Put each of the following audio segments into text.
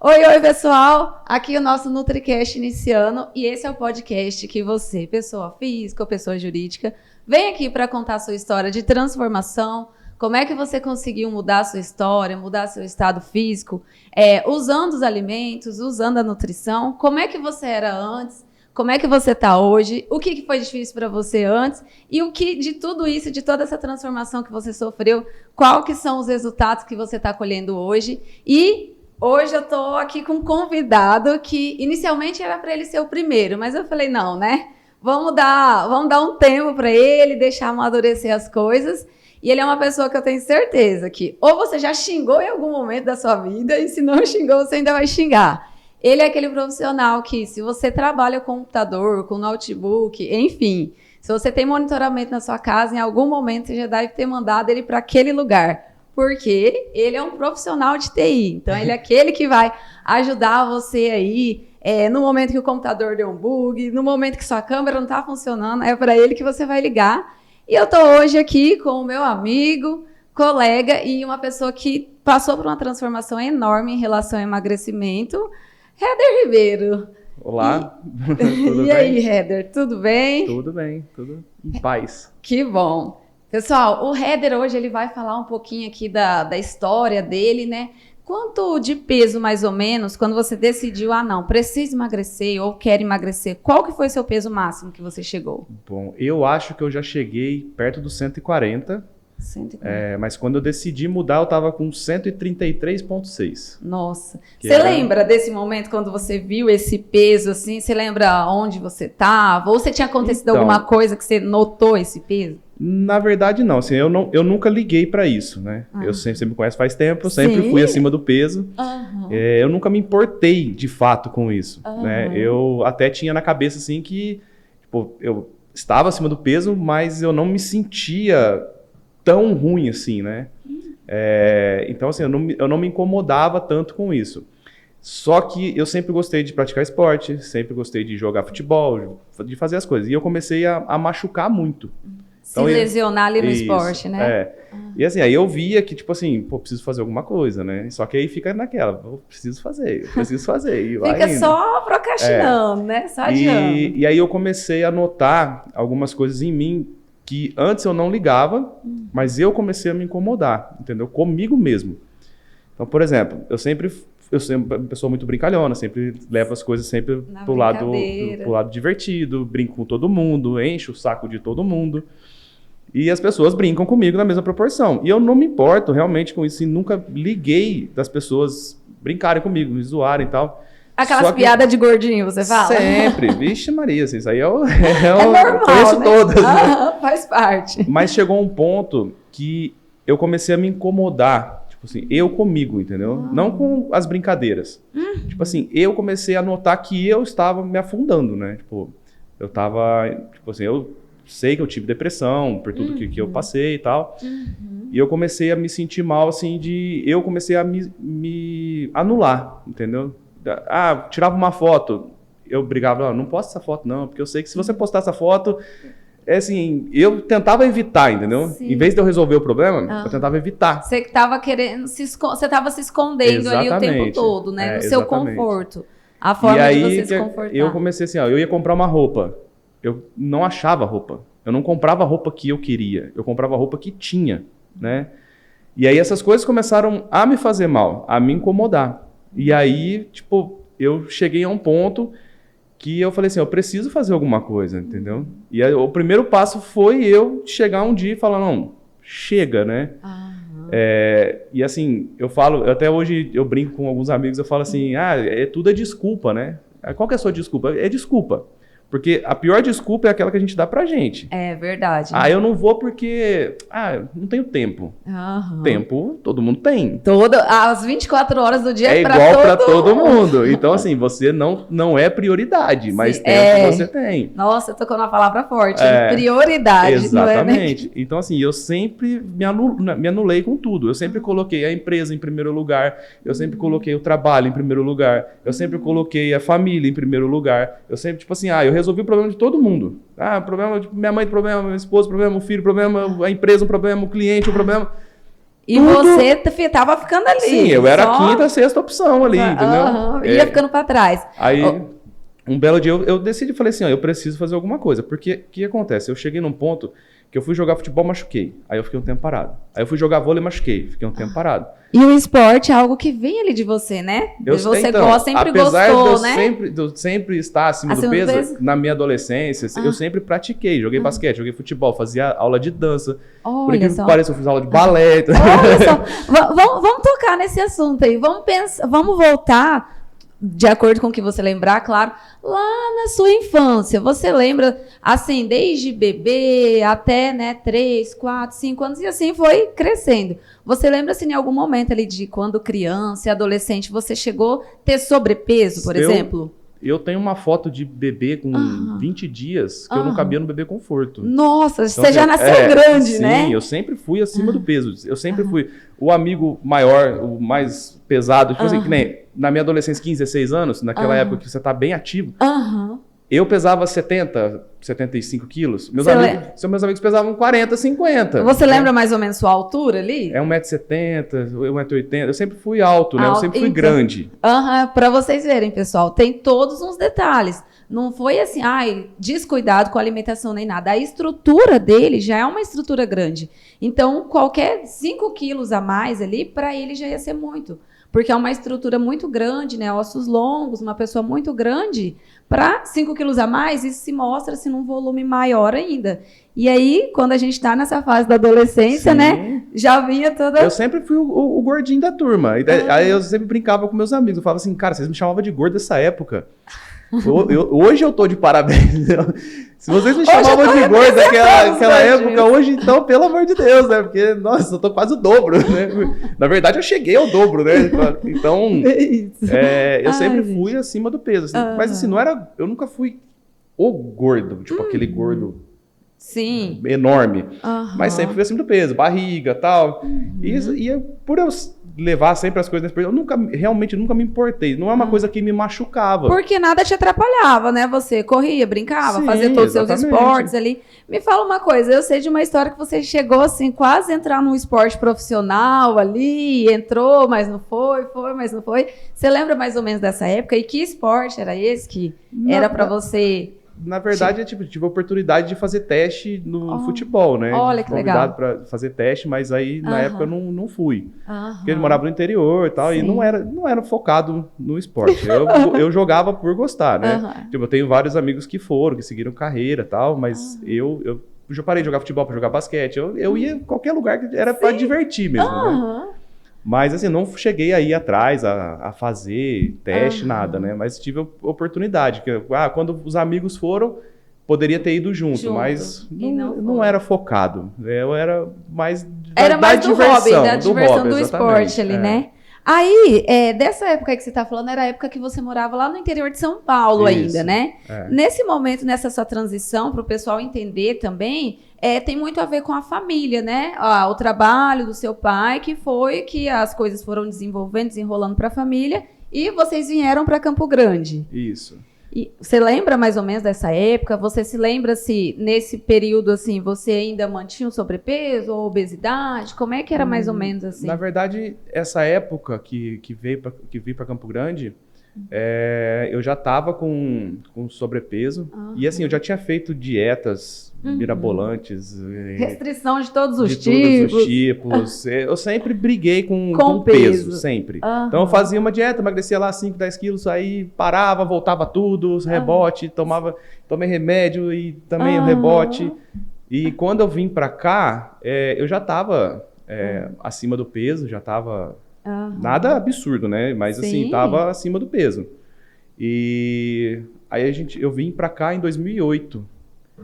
Oi, pessoal! Aqui o nosso NutriCast iniciando e esse é o podcast que você, pessoa física ou pessoa jurídica, vem aqui para contar a sua história de transformação, como é que você conseguiu mudar a sua história, mudar seu estado físico, usando os alimentos, usando a nutrição, como é que você era antes, como é que você está hoje, o que foi difícil para você antes e o que de tudo isso, de toda essa transformação que você sofreu, qual que são os resultados que você está colhendo hoje. E hoje eu estou aqui com um convidado que inicialmente era para ele ser o primeiro, mas eu falei, não, né? Vamos dar um tempo para ele, deixar amadurecer as coisas. E ele é uma pessoa que eu tenho certeza que ou você já xingou em algum momento da sua vida e se não xingou, você ainda vai xingar. Ele é aquele profissional que, se você trabalha com computador, com notebook, enfim, se você tem monitoramento na sua casa, em algum momento você já deve ter mandado ele para aquele lugar. Porque ele é um profissional de TI. Então, ele é aquele que vai ajudar você aí no momento que o computador deu um bug, no momento que sua câmera não está funcionando, é para ele que você vai ligar. E eu estou hoje aqui com o meu amigo, colega e uma pessoa que passou por uma transformação enorme em relação ao emagrecimento, Heather Ribeiro. Olá, tudo bem? E aí, Heather, tudo bem? Tudo bem, tudo em paz. Que bom. Pessoal, o Heather hoje ele vai falar um pouquinho aqui da história dele, né? Quanto de peso, mais ou menos, quando você decidiu, não, preciso emagrecer ou quero emagrecer, qual que foi seu peso máximo que você chegou? Bom, eu acho que eu já cheguei perto dos 140. 140. Mas quando eu decidi mudar, eu tava com 133,6. Nossa. Você lembra desse momento quando você viu esse peso, assim? Você lembra onde você estava? Ou você tinha acontecido alguma coisa que você notou esse peso? Na verdade, não. Assim, eu nunca liguei para isso, né? Eu sempre me conheço faz tempo, eu sempre fui acima do peso. Eu nunca me importei, de fato, com isso. Né? Eu até tinha na cabeça, assim, que tipo, eu estava acima do peso, mas eu não me sentia tão ruim assim, né? Então, assim, eu não me incomodava tanto com isso. Só que eu sempre gostei de praticar esporte, sempre gostei de jogar futebol, de fazer as coisas. E eu comecei a machucar muito. Se lesionar ali no esporte, né? E assim, aí eu via que, tipo assim, preciso fazer alguma coisa, né? Só que aí fica naquela, eu preciso fazer. E fica só procrastinando, né? Só adiando. E aí eu comecei a notar algumas coisas em mim que antes eu não ligava, mas eu comecei a me incomodar, entendeu? Comigo mesmo. Então, por exemplo, eu sempre uma pessoa muito brincalhona, sempre levo as coisas sempre pro lado divertido, brinco com todo mundo, encho o saco de todo mundo. E as pessoas brincam comigo na mesma proporção. E eu não me importo realmente com isso, e nunca liguei das pessoas brincarem comigo, me zoarem e tal. Aquelas piadas de gordinho, você fala? Sempre. Vixe Maria, assim, isso aí é normal, conheço, né? Todas. Né? Faz parte. Mas chegou um ponto que eu comecei a me incomodar. Tipo assim, eu comigo, entendeu? Não com as brincadeiras. Tipo assim, eu comecei a notar que eu estava me afundando, né? Tipo, eu tava... Tipo assim, eu sei que eu tive depressão por tudo que eu passei e tal. E eu comecei a me sentir mal, assim, eu comecei a me anular, entendeu? Tirava uma foto, eu brigava, não posta essa foto não, porque eu sei que se você postar essa foto, assim, eu tentava evitar, entendeu? Sim. Em vez de eu resolver o problema, eu tentava evitar. Você que tava querendo, você estava se escondendo ali o tempo todo, né? No seu conforto. A forma de você se confortar. Eu comecei assim, eu ia comprar uma roupa, eu não achava roupa, eu não comprava a roupa que eu queria, eu comprava a roupa que tinha, né? E aí essas coisas começaram a me fazer mal, a me incomodar. E aí, tipo, eu cheguei a um ponto que eu falei assim, eu preciso fazer alguma coisa, entendeu? E aí, o primeiro passo foi eu chegar um dia e falar, não, chega, né? E assim, até hoje eu brinco com alguns amigos, eu falo assim, tudo é desculpa, né? Qual que é a sua desculpa? É desculpa. Porque a pior desculpa é aquela que a gente dá pra gente. É verdade. Eu não vou porque... não tenho tempo. Tempo, todo mundo tem. As 24 horas do dia é igual pra todo mundo. Então, assim, você não é prioridade, mas tempo você tem. Nossa, tocou na palavra forte. Prioridade. Exatamente. Não é, né? Então, assim, eu sempre me anulei com tudo. Eu sempre coloquei a empresa em primeiro lugar. Eu sempre coloquei o trabalho em primeiro lugar. Eu sempre coloquei a família em primeiro lugar. Eu sempre, tipo assim, eu resolvi o problema de todo mundo. Problema de minha mãe, problema, minha esposa, problema, o filho, problema, a empresa, um problema, o cliente, um problema. E tudo. você tava ficando ali. Sim, eu era a quinta, sexta opção ali, entendeu? Ia ficando para trás. Aí, um belo dia, eu decidi, falei assim, ó, eu preciso fazer alguma coisa. Porque o que acontece? Eu cheguei num ponto que eu fui jogar futebol, machuquei. Aí eu fiquei um tempo parado. Aí eu fui jogar vôlei, machuquei. Fiquei um tempo parado. E o esporte é algo que vem ali de você, né? Você sempre apesar gostou, de né? De eu sempre estar acima do peso, na minha adolescência, eu sempre pratiquei. Joguei basquete, joguei futebol, fazia aula de dança. Por incrível que pareça, eu fiz aula de balé. Olha só. Vamos tocar nesse assunto aí. Vamos voltar, de acordo com o que você lembrar, claro, lá na sua infância. Você lembra, assim, desde bebê até, né, 3, 4, 5 anos, e assim foi crescendo. Você lembra, assim, em algum momento ali de quando criança e adolescente, você chegou a ter sobrepeso, por exemplo? Eu tenho uma foto de bebê com 20 dias que eu não cabia no bebê conforto. Nossa, então, você já nasceu grande, sim, né? Sim, eu sempre fui acima do peso. Eu sempre fui o amigo maior, o mais pesado. Tipo assim, que nem na minha adolescência, 15, 16 anos, naquela época que você tá bem ativo, eu pesava 70, 75 quilos. Meus amigos pesavam 40, 50. Você lembra mais ou menos sua altura ali? É 1,70m, 1,80m. Eu sempre fui alto, né? Eu sempre fui grande. Pra vocês verem, pessoal, tem todos uns detalhes. Não foi assim, descuidado com a alimentação nem nada. A estrutura dele já é uma estrutura grande. Então, qualquer 5 quilos a mais ali, para ele já ia ser muito. Porque é uma estrutura muito grande, né? Ossos longos, uma pessoa muito grande. Para 5 quilos a mais, isso se mostra-se num volume maior ainda. E aí, quando a gente está nessa fase da adolescência, né? Já vinha toda... Eu sempre fui o gordinho da turma. Aí eu sempre brincava com meus amigos. Eu falava assim, cara, vocês me chamavam de gordo nessa época. Hoje eu tô de parabéns. Se vocês me chamavam de gordo naquela época, hoje então, pelo amor de Deus, né? Porque, nossa, eu tô quase o dobro, né? Na verdade, eu cheguei ao dobro, né? Então, eu sempre fui acima do peso. Assim. Mas assim, eu nunca fui o gordo, tipo aquele gordo enorme. Mas sempre fui acima do peso, barriga e tal. E por eu levar sempre as coisas nesse período, realmente nunca me importei. Não é uma coisa que me machucava. Porque nada te atrapalhava, né? Você corria, brincava, fazia todos os seus esportes ali. Me fala uma coisa, eu sei de uma história que você chegou assim, quase a entrar num esporte profissional ali, entrou, mas não foi, mas não foi. Você lembra mais ou menos dessa época? E que esporte era esse que era para você... Na verdade, eu tive a oportunidade de fazer teste no futebol, né? Olha que legal. Convidado para fazer teste, mas aí na época eu não fui. Porque ele morava no interior e tal, e não era focado no esporte. Eu jogava por gostar, né? Tipo, eu tenho vários amigos que seguiram carreira e tal, mas eu já parei de jogar futebol para jogar basquete. Eu ia em qualquer lugar que era para divertir mesmo, né? Mas, assim, não cheguei aí atrás a fazer teste, nada, né? Mas tive a oportunidade. Quando os amigos foram, poderia ter ido junto. Mas não era focado. Eu era mais da diversão, da diversão do esporte ali, né? Aí, dessa época que você está falando, era a época que você morava lá no interior de São Paulo ainda, né? Nesse momento, nessa sua transição, para o pessoal entender também, tem muito a ver com a família, né? O trabalho do seu pai, que foi que as coisas foram desenrolando para a família, e vocês vieram para Campo Grande. Isso. E você lembra mais ou menos dessa época? Você se lembra se nesse período assim você ainda mantinha o sobrepeso ou obesidade? Como é que era mais ou menos assim? Na verdade, essa época que vim para Campo Grande, eu já estava com sobrepeso. E assim, eu já tinha feito dietas mirabolantes. Restrição de todos os tipos. Todos os tipos. Eu sempre briguei com peso, sempre. Então eu fazia uma dieta, emagrecia lá 5, 10 quilos, aí parava, voltava tudo, os rebote, tomei remédio e também o rebote. E quando eu vim para cá, eu já estava acima do peso, já estava... Nada absurdo, né? Mas assim, estava acima do peso. E aí eu vim para cá em 2008.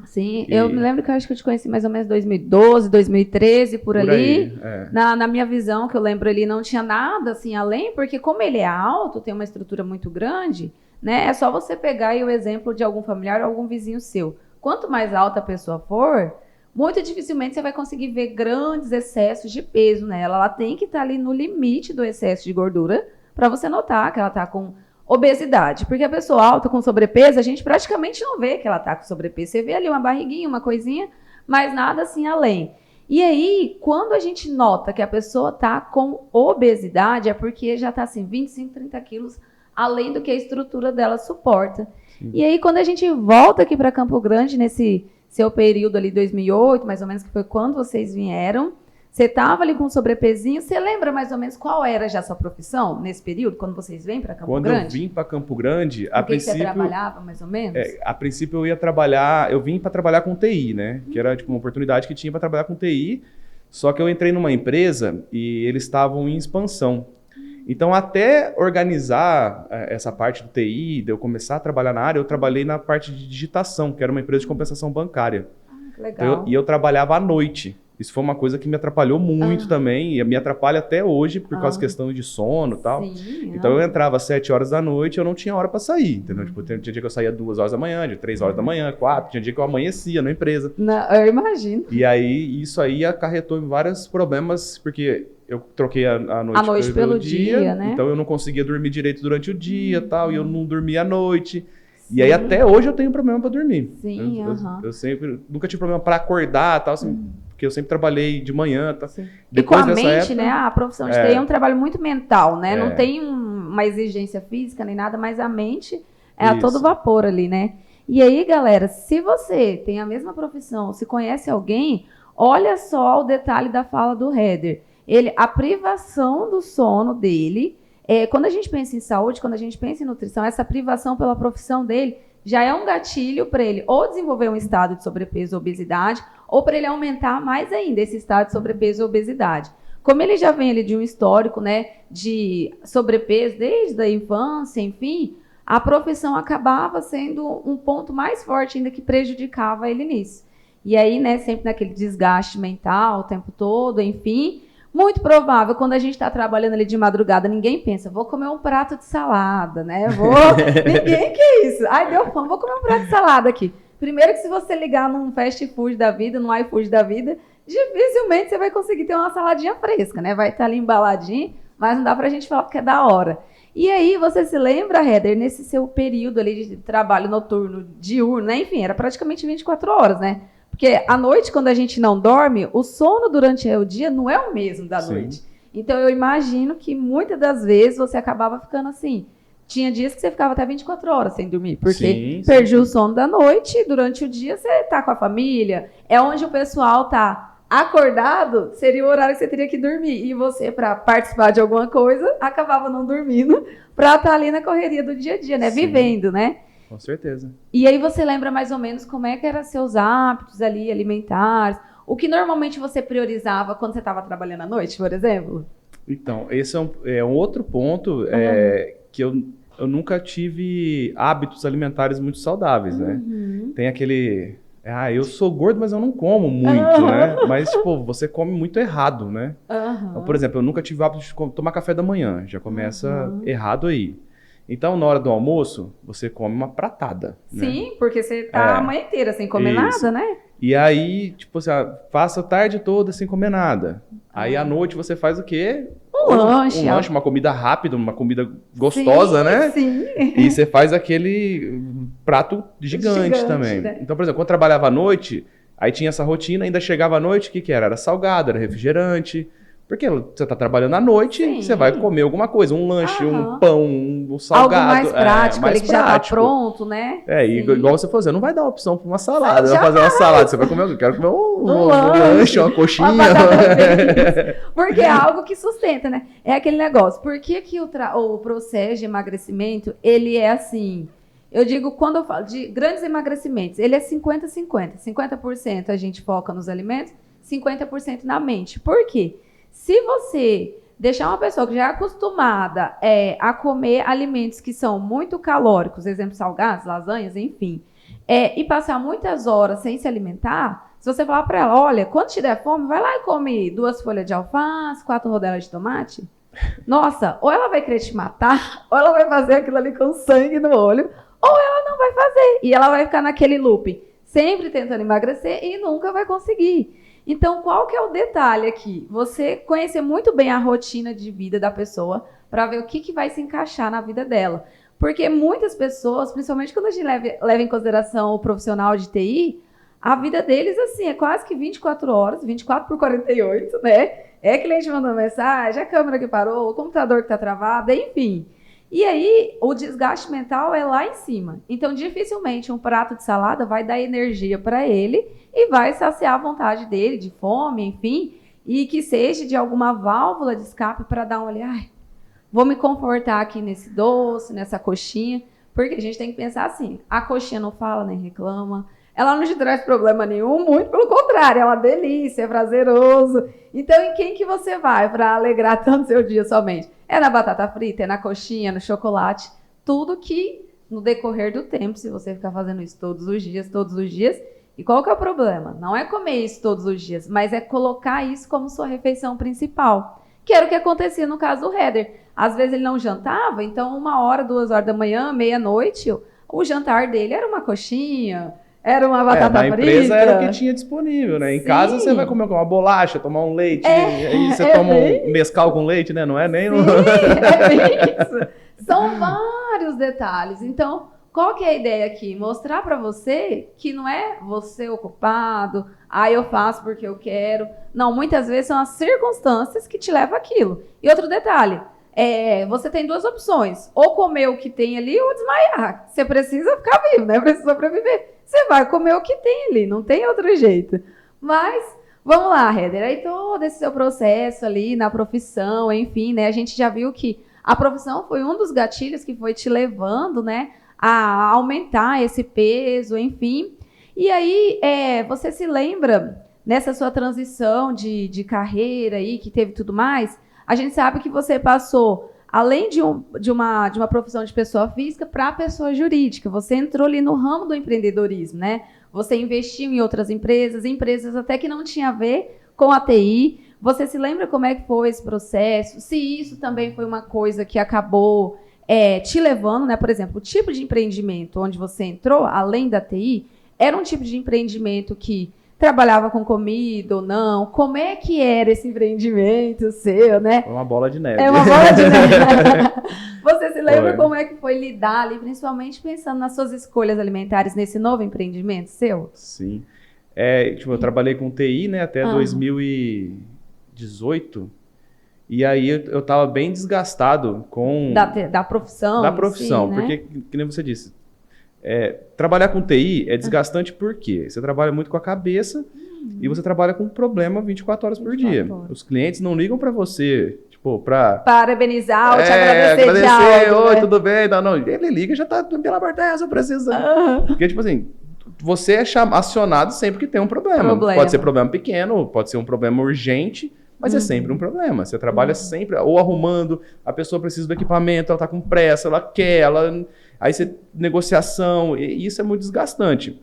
Sim, eu me lembro que eu acho que eu te conheci mais ou menos em 2012, 2013, por ali. Aí, na minha visão, que eu lembro ali, não tinha nada assim além, porque como ele é alto, tem uma estrutura muito grande, né? É só você pegar aí o exemplo de algum familiar ou algum vizinho seu. Quanto mais alta a pessoa for, muito dificilmente você vai conseguir ver grandes excessos de peso nela. Ela tem que estar ali no limite do excesso de gordura para você notar que ela está com obesidade. Porque a pessoa alta com sobrepeso, a gente praticamente não vê que ela está com sobrepeso. Você vê ali uma barriguinha, uma coisinha, mas nada assim além. E aí, quando a gente nota que a pessoa está com obesidade, é porque já está assim, 25, 30 quilos além do que a estrutura dela suporta. Sim. E aí, quando a gente volta aqui para Campo Grande, nesse seu período ali, 2008, mais ou menos, que foi quando vocês vieram, você estava ali com sobrepesinho, você lembra mais ou menos qual era já a sua profissão nesse período, quando vocês vêm para Campo Grande? Quando eu vim para Campo Grande, a princípio... você trabalhava, mais ou menos? A princípio eu ia trabalhar, eu vim para trabalhar com TI, né? Que era tipo uma oportunidade que tinha para trabalhar com TI, só que eu entrei numa empresa e eles estavam em expansão. Então, até organizar essa parte do TI, de eu começar a trabalhar na área, eu trabalhei na parte de digitação, que era uma empresa de compensação bancária. Que legal. Então, eu trabalhava à noite. Isso foi uma coisa que me atrapalhou muito também, e me atrapalha até hoje por causa da questão de sono e tal. Sim, então eu entrava às 7 horas da noite e eu não tinha hora para sair, entendeu? Tipo, tinha dia que eu saía 2 horas da manhã, de 3 horas da manhã, 4, tinha dia que eu amanhecia na empresa. Não, eu imagino. E aí isso aí acarretou em vários problemas, porque eu troquei a noite pelo dia, né? Então eu não conseguia dormir direito durante o dia e tal, e eu não dormia à noite. Sim. E aí até hoje eu tenho problema para dormir. Sim, eu sempre, nunca tive problema para acordar e tal, assim, porque eu sempre trabalhei de manhã. Tá? E com a mente, época, né? A profissão de TI é um trabalho muito mental, né? Não tem uma exigência física nem nada, mas a mente é a todo vapor ali, né? E aí, galera, se você tem a mesma profissão, se conhece alguém, olha só o detalhe da fala do Heather. A privação do sono dele, quando a gente pensa em saúde, quando a gente pensa em nutrição, essa privação pela profissão dele já é um gatilho para ele ou desenvolver um estado de sobrepeso ou obesidade, ou para ele aumentar mais ainda esse estado de sobrepeso ou obesidade. Como ele já vem ali de um histórico, né, de sobrepeso desde a infância, enfim, a profissão acabava sendo um ponto mais forte ainda que prejudicava ele nisso. E aí, né, sempre naquele desgaste mental o tempo todo, enfim, muito provável, quando a gente está trabalhando ali de madrugada, ninguém pensa, vou comer um prato de salada, né? Ninguém quer isso. Ai, deu fome, vou comer um prato de salada aqui. Primeiro que se você ligar num fast food da vida, num iFood da vida, dificilmente você vai conseguir ter uma saladinha fresca, né? Vai estar ali embaladinho, mas não dá pra gente falar porque é da hora. E aí, você se lembra, Heather, nesse seu período ali de trabalho noturno, diurno, né? Enfim, era praticamente 24 horas, né? Porque à noite, quando a gente não dorme, o sono durante o dia não é o mesmo da noite. Então, eu imagino que muitas das vezes você acabava ficando assim. Tinha dias que você ficava até 24 horas sem dormir, porque perdi o sono da noite e durante o dia você tá com a família. É onde o pessoal tá acordado, seria o horário que você teria que dormir. E você, para participar de alguma coisa, acabava não dormindo para estar ali na correria do dia a dia, né? Sim. Vivendo, né? Com certeza. E aí você lembra mais ou menos como é que eram seus hábitos ali alimentares? O que normalmente você priorizava quando você estava trabalhando à noite, por exemplo? Então, esse é um outro ponto que eu nunca tive hábitos alimentares muito saudáveis, né? Tem aquele... eu sou gordo, mas eu não como muito, né? Mas, tipo, você come muito errado, né? Então, por exemplo, eu nunca tive o hábito de tomar café da manhã. Já começa errado aí. Então, na hora do almoço, você come uma pratada. Sim, né? Porque você tá a manhã inteira sem comer nada, né? E aí, tipo, você passa a tarde toda sem comer nada. Aí, à noite, você faz o quê? Um lanche, uma comida rápida, uma comida gostosa, né? Sim. E você faz aquele prato gigante também. Né? Então, por exemplo, quando eu trabalhava à noite, aí tinha essa rotina, ainda chegava à noite, o que era? Era salgado, era refrigerante. Porque você está trabalhando à noite, você vai comer alguma coisa, um lanche, um pão, um salgado. Algo mais prático, ali que já está pronto, né? Igual você falou, não vai dar opção para uma salada, vai fazer uma salada, você vai comer, eu quero comer um lanche, uma coxinha. Porque é algo que sustenta, né? É aquele negócio, por que o processo de emagrecimento, ele é assim... Eu digo, quando eu falo de grandes emagrecimentos, ele é 50-50. 50% a gente foca nos alimentos, 50% na mente. Por quê? Se você deixar uma pessoa que já é acostumada a comer alimentos que são muito calóricos, exemplo, salgados, lasanhas, enfim, e passar muitas horas sem se alimentar, se você falar para ela, olha, quando te der fome, vai lá e come 2 folhas de alface, 4 rodelas de tomate. Nossa, ou ela vai querer te matar, ou ela vai fazer aquilo ali com sangue no olho, ou ela não vai fazer. E ela vai ficar naquele loop, sempre tentando emagrecer e nunca vai conseguir. Então, qual que é o detalhe aqui? Você conhecer muito bem a rotina de vida da pessoa para ver o que vai se encaixar na vida dela. Porque muitas pessoas, principalmente quando a gente leva em consideração o profissional de TI, a vida deles, assim, é quase que 24 horas, 24 por 48, né? É cliente mandando mensagem, a câmera que parou, o computador que tá travado, enfim. E aí, o desgaste mental é lá em cima. Então, dificilmente um prato de salada vai dar energia para ele e vai saciar a vontade dele, de fome, enfim, e que seja de alguma válvula de escape para dar um olhar, ai, vou me confortar aqui nesse doce, nessa coxinha, porque a gente tem que pensar assim, a coxinha não fala nem reclama, ela não te traz problema nenhum, muito pelo contrário, é uma delícia, é prazeroso. Então, em quem que você vai para alegrar tanto seu dia somente? É na batata frita, é na coxinha, no chocolate, tudo que no decorrer do tempo, se você ficar fazendo isso todos os dias, e qual que é o problema? Não é comer isso todos os dias, mas é colocar isso como sua refeição principal, que era o que acontecia no caso do Heather. Às vezes ele não jantava, então 1h, 2h da manhã, meia-noite, o jantar dele era uma coxinha, era uma batata frita. Na empresa era o que tinha disponível, né? Em casa você vai comer uma bolacha, tomar um leite, aí você toma um Nescau com leite, né? Não é nem... Sim, é bem isso. São vários detalhes. Então, qual que é a ideia aqui? Mostrar para você que não é você o culpado, eu faço porque eu quero. Não, muitas vezes são as circunstâncias que te levam àquilo. E outro detalhe, você tem duas opções. Ou comer o que tem ali ou desmaiar. Você precisa ficar vivo, né? Precisa sobreviver. Você vai comer o que tem ali, não tem outro jeito. Mas, vamos lá, Heather. Aí todo esse seu processo ali na profissão, enfim, né? A gente já viu que a profissão foi um dos gatilhos que foi te levando, né? A aumentar esse peso, enfim. E aí, você se lembra, nessa sua transição de carreira aí, que teve tudo mais, a gente sabe que você passou, além de uma profissão de pessoa física, para a pessoa jurídica. Você entrou ali no ramo do empreendedorismo, né? Você investiu em outras empresas até que não tinha a ver com a TI. Você se lembra como é que foi esse processo? Se isso também foi uma coisa que acabou te levando, né? Por exemplo, o tipo de empreendimento onde você entrou, além da TI, era um tipo de empreendimento que trabalhava com comida ou não? Como é que era esse empreendimento seu, né? Foi uma bola de neve. É uma bola de neve. Você se lembra como é que foi lidar ali, principalmente pensando nas suas escolhas alimentares nesse novo empreendimento seu? Sim. Eu trabalhei com TI, né, até 2018. E aí eu estava bem desgastado com... Da profissão. Da profissão, né? porque, que nem você disse, trabalhar com TI é desgastante porque você trabalha muito com a cabeça e você trabalha com problema 24 horas por dia. Os clientes não ligam para você, tipo, para... Parabenizar ou te agradecer de algo, oi, né? tudo bem? Não, ele liga e já tá, pelo amor de Deus, eu preciso... Porque, tipo assim, você é acionado sempre que tem um problema. Pode ser problema pequeno, pode ser um problema urgente, mas é sempre um problema. Você trabalha sempre ou arrumando, a pessoa precisa do equipamento, ela tá com pressa, ela quer, aí você negociação, e isso é muito desgastante.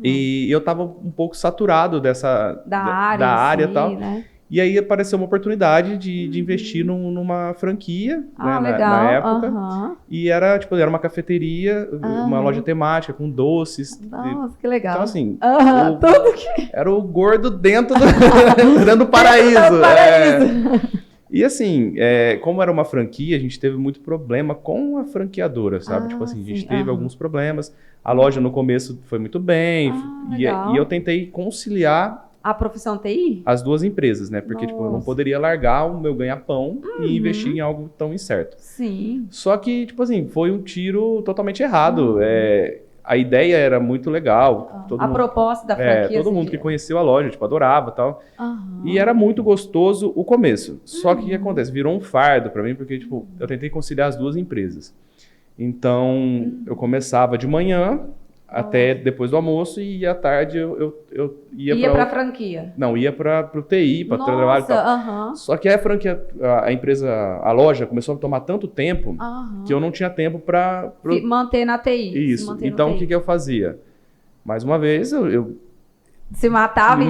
E eu tava um pouco saturado da área e tal. Né? E aí apareceu uma oportunidade de investir numa franquia, né, na época. E era uma cafeteria, uma loja temática com doces. Nossa, que legal. Então, assim, tudo que... era o gordo dentro do paraíso. E assim, como era uma franquia, a gente teve muito problema com a franqueadora, sabe? A gente teve alguns problemas. A loja no começo foi muito bem. E eu tentei conciliar a profissão TI? As duas empresas, né? Porque eu não poderia largar o meu ganha-pão e investir em algo tão incerto. Sim. Só que, foi um tiro totalmente errado. A ideia era muito legal. Proposta da franquia. Todo mundo que conheceu a loja, adorava e tal. E era muito gostoso o começo. Só que o que acontece? Virou um fardo para mim, porque, eu tentei conciliar as duas empresas. Então, eu começava de manhã até depois do almoço e à tarde eu ia para a franquia. Não, ia para o TI, para trabalho e tal. Só que a franquia, a empresa, a loja começou a tomar tanto tempo que eu não tinha tempo para manter na TI. Isso. Então o que eu fazia? Mais uma vez eu se matava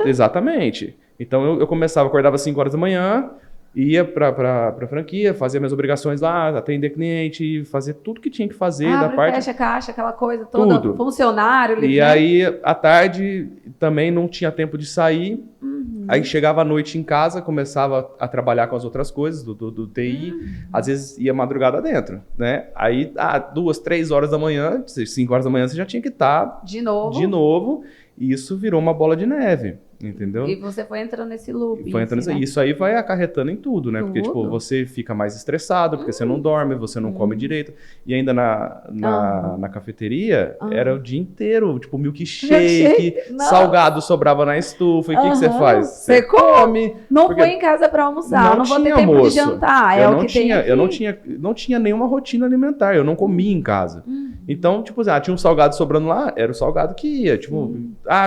exatamente. Então eu começava, acordava às 5 horas da manhã, ia para a franquia, fazia minhas obrigações lá, atender cliente, fazer tudo que tinha que fazer da parte... fecha, caixa, aquela coisa toda, tudo. Funcionário... E aí, à tarde, também não tinha tempo de sair, Aí chegava à noite em casa, começava a trabalhar com as outras coisas do TI, às vezes ia madrugada dentro, né? Aí, 2, 3 horas da manhã, 5 horas da manhã, você já tinha que estar De novo. de novo, e isso virou uma bola de neve, entendeu? E você foi entrando nesse loop. Foi entrando, assim, né? Isso aí vai acarretando em tudo, né? Porque, tipo, Tudo. você fica mais estressado, porque você não dorme, você não come direito. E ainda na cafeteria, era o dia inteiro, tipo, milkshake, Nossa. salgado sobrava na estufa. E o que você faz? Você come. Não Porque foi em casa pra almoçar, não vou ter tinha tempo almoço. de jantar. É Eu o não que tinha, tem aqui. eu não tinha nenhuma rotina alimentar, eu não comia em casa. Então, tipo, tinha um salgado sobrando lá, era o salgado que ia. Tipo,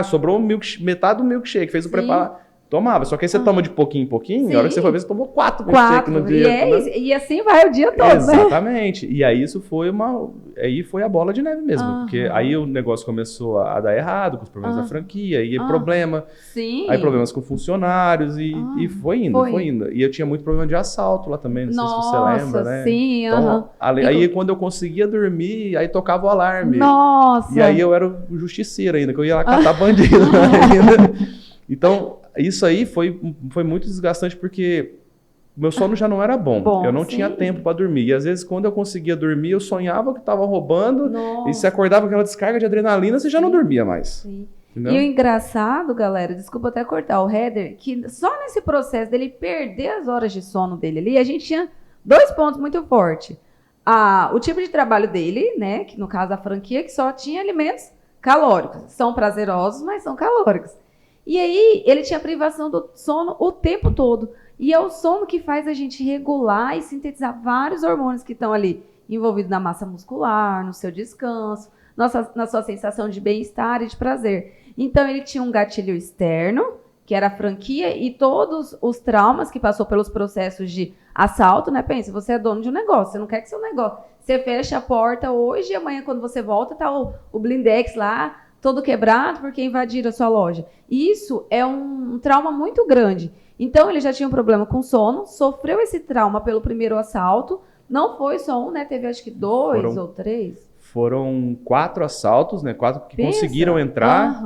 sobrou metade do milkshake, fez o preparo. Tomava, só que aí você toma de pouquinho em pouquinho, e a hora que você foi ver, você tomou 4 milkshakes no dia. E assim vai o dia todo, né? Exatamente. E aí isso foi aí foi a bola de neve mesmo. Porque aí o negócio começou a dar errado, com os problemas da franquia, aí problema. Sim. Aí problemas com funcionários e foi indo. E eu tinha muito problema de assalto lá também, não sei se você lembra, né? Sim, então, aí quando eu conseguia dormir, aí tocava o alarme. Nossa! E aí eu era o justiceiro ainda, que eu ia lá catar bandido ainda. Então, isso aí foi muito desgastante porque meu sono já não era bom. Eu não tinha tempo para dormir. E às vezes, quando eu conseguia dormir, eu sonhava que estava roubando. Nossa. E você acordava com aquela descarga de adrenalina, você já não dormia mais. Sim. Entendeu? E o engraçado, galera, desculpa até cortar o header, que só nesse processo dele perder as horas de sono dele ali, a gente tinha 2 pontos muito fortes. O tipo de trabalho dele, né, que no caso a franquia, que só tinha alimentos calóricos. São prazerosos, mas são calóricos. E aí, ele tinha privação do sono o tempo todo. E é o sono que faz a gente regular e sintetizar vários hormônios que estão ali envolvidos na massa muscular, no seu descanso, na sua sensação de bem-estar e de prazer. Então, ele tinha um gatilho externo, que era a franquia, e todos os traumas que passou pelos processos de assalto, né? Pensa, você é dono de um negócio, você não quer que seu negócio... Você fecha a porta hoje e amanhã, quando você volta, tá o blindex lá, todo quebrado porque invadiram a sua loja. Isso é um trauma muito grande. Então, ele já tinha um problema com sono, sofreu esse trauma pelo primeiro assalto. Não foi só um, né? Teve acho que 2 ou 3. Foram 4 assaltos, né? 4 que conseguiram entrar.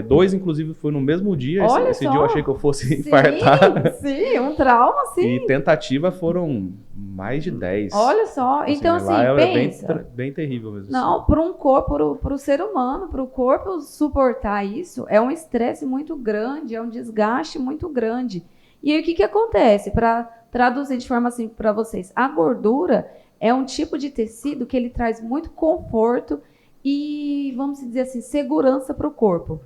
2, inclusive, foi no mesmo dia. Esse dia eu achei que eu fosse infartar. Sim, um trauma, sim. E tentativa foram mais de 10. Olha só. Então, assim, pensa. Bem terrível mesmo. Não, para um corpo, para o ser humano, para o corpo suportar isso, é um estresse muito grande, é um desgaste muito grande. E aí, o que acontece? Para traduzir de forma assim para vocês, a gordura é um tipo de tecido que ele traz muito conforto e, vamos dizer assim, segurança para o corpo.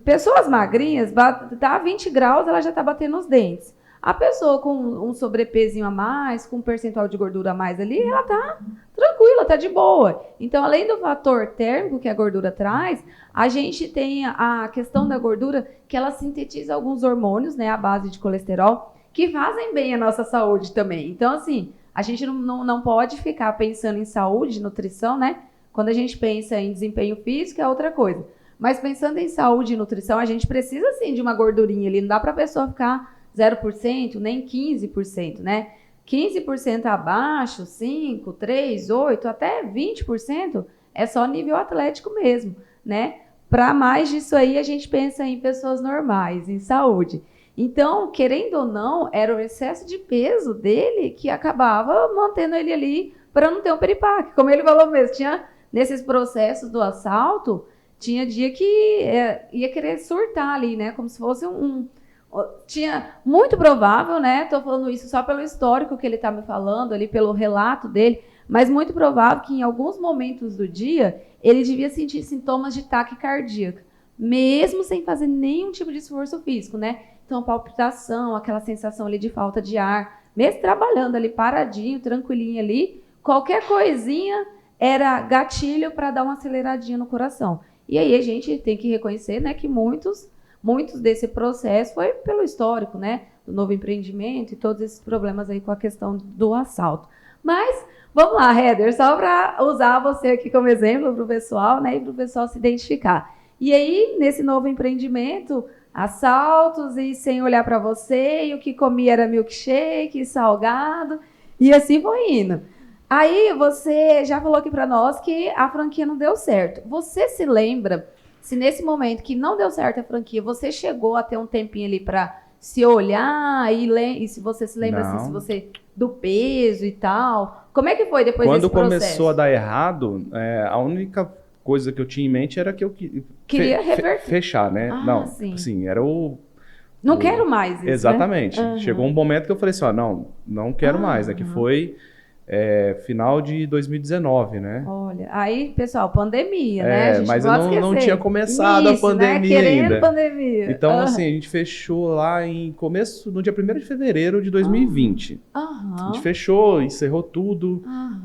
Pessoas magrinhas, tá 20 graus, ela já está batendo os dentes. A pessoa com um sobrepesinho a mais, com um percentual de gordura a mais ali, ela tá tranquila, tá de boa. Então, além do fator térmico que a gordura traz, a gente tem a questão da gordura que ela sintetiza alguns hormônios, né, à base de colesterol, que fazem bem à nossa saúde também. Então, assim, a gente não pode ficar pensando em saúde, nutrição, né? Quando a gente pensa em desempenho físico, é outra coisa. Mas pensando em saúde e nutrição, a gente precisa, sim, de uma gordurinha ali. Não dá pra pessoa ficar 0%, nem 15%, né? 15% abaixo, 5%, 3%, 8%, até 20% é só nível atlético mesmo, né? Para mais disso aí, a gente pensa em pessoas normais, em saúde. Então, querendo ou não, era o excesso de peso dele que acabava mantendo ele ali para não ter um piripaque. Como ele falou mesmo, tinha nesses processos do assalto, tinha dia que ia querer surtar ali, né? Como se fosse tinha muito provável, né? Tô falando isso só pelo histórico que ele tá me falando ali, pelo relato dele, mas muito provável que em alguns momentos do dia ele devia sentir sintomas de taquicardia, mesmo sem fazer nenhum tipo de esforço físico, né? Então, palpitação, aquela sensação ali de falta de ar, mesmo trabalhando ali paradinho, tranquilinho ali, qualquer coisinha era gatilho para dar uma aceleradinha no coração. E aí a gente tem que reconhecer, né, que muitos desse processo foi pelo histórico, né, do novo empreendimento e todos esses problemas aí com a questão do assalto. Mas, vamos lá, Heather, só para usar você aqui como exemplo para o pessoal, né, e para o pessoal se identificar. E aí, nesse novo empreendimento, assaltos e sem olhar para você, e o que comia era milkshake, salgado, e assim foi indo. Aí, você já falou aqui para nós que a franquia não deu certo. Você se lembra se nesse momento que não deu certo a franquia, você chegou a ter um tempinho ali para se olhar e se você se lembra assim, Não. se você do peso e tal. Como é que foi depois Quando desse processo? começou a dar errado, a única coisa que eu tinha em mente era que eu Queria reverter. fechar, né? Ah, Não, sim. assim, era Não quero mais isso, exatamente. né? Chegou um momento que eu falei assim, ó, não quero mais, né? Que foi final de 2019, né? Olha, aí, pessoal, pandemia, né? A gente mas pode não esquecer. tinha começado a pandemia, né? Querendo ainda. pandemia. Então, assim, a gente fechou lá no dia 1º de fevereiro de 2020. A gente fechou, encerrou tudo.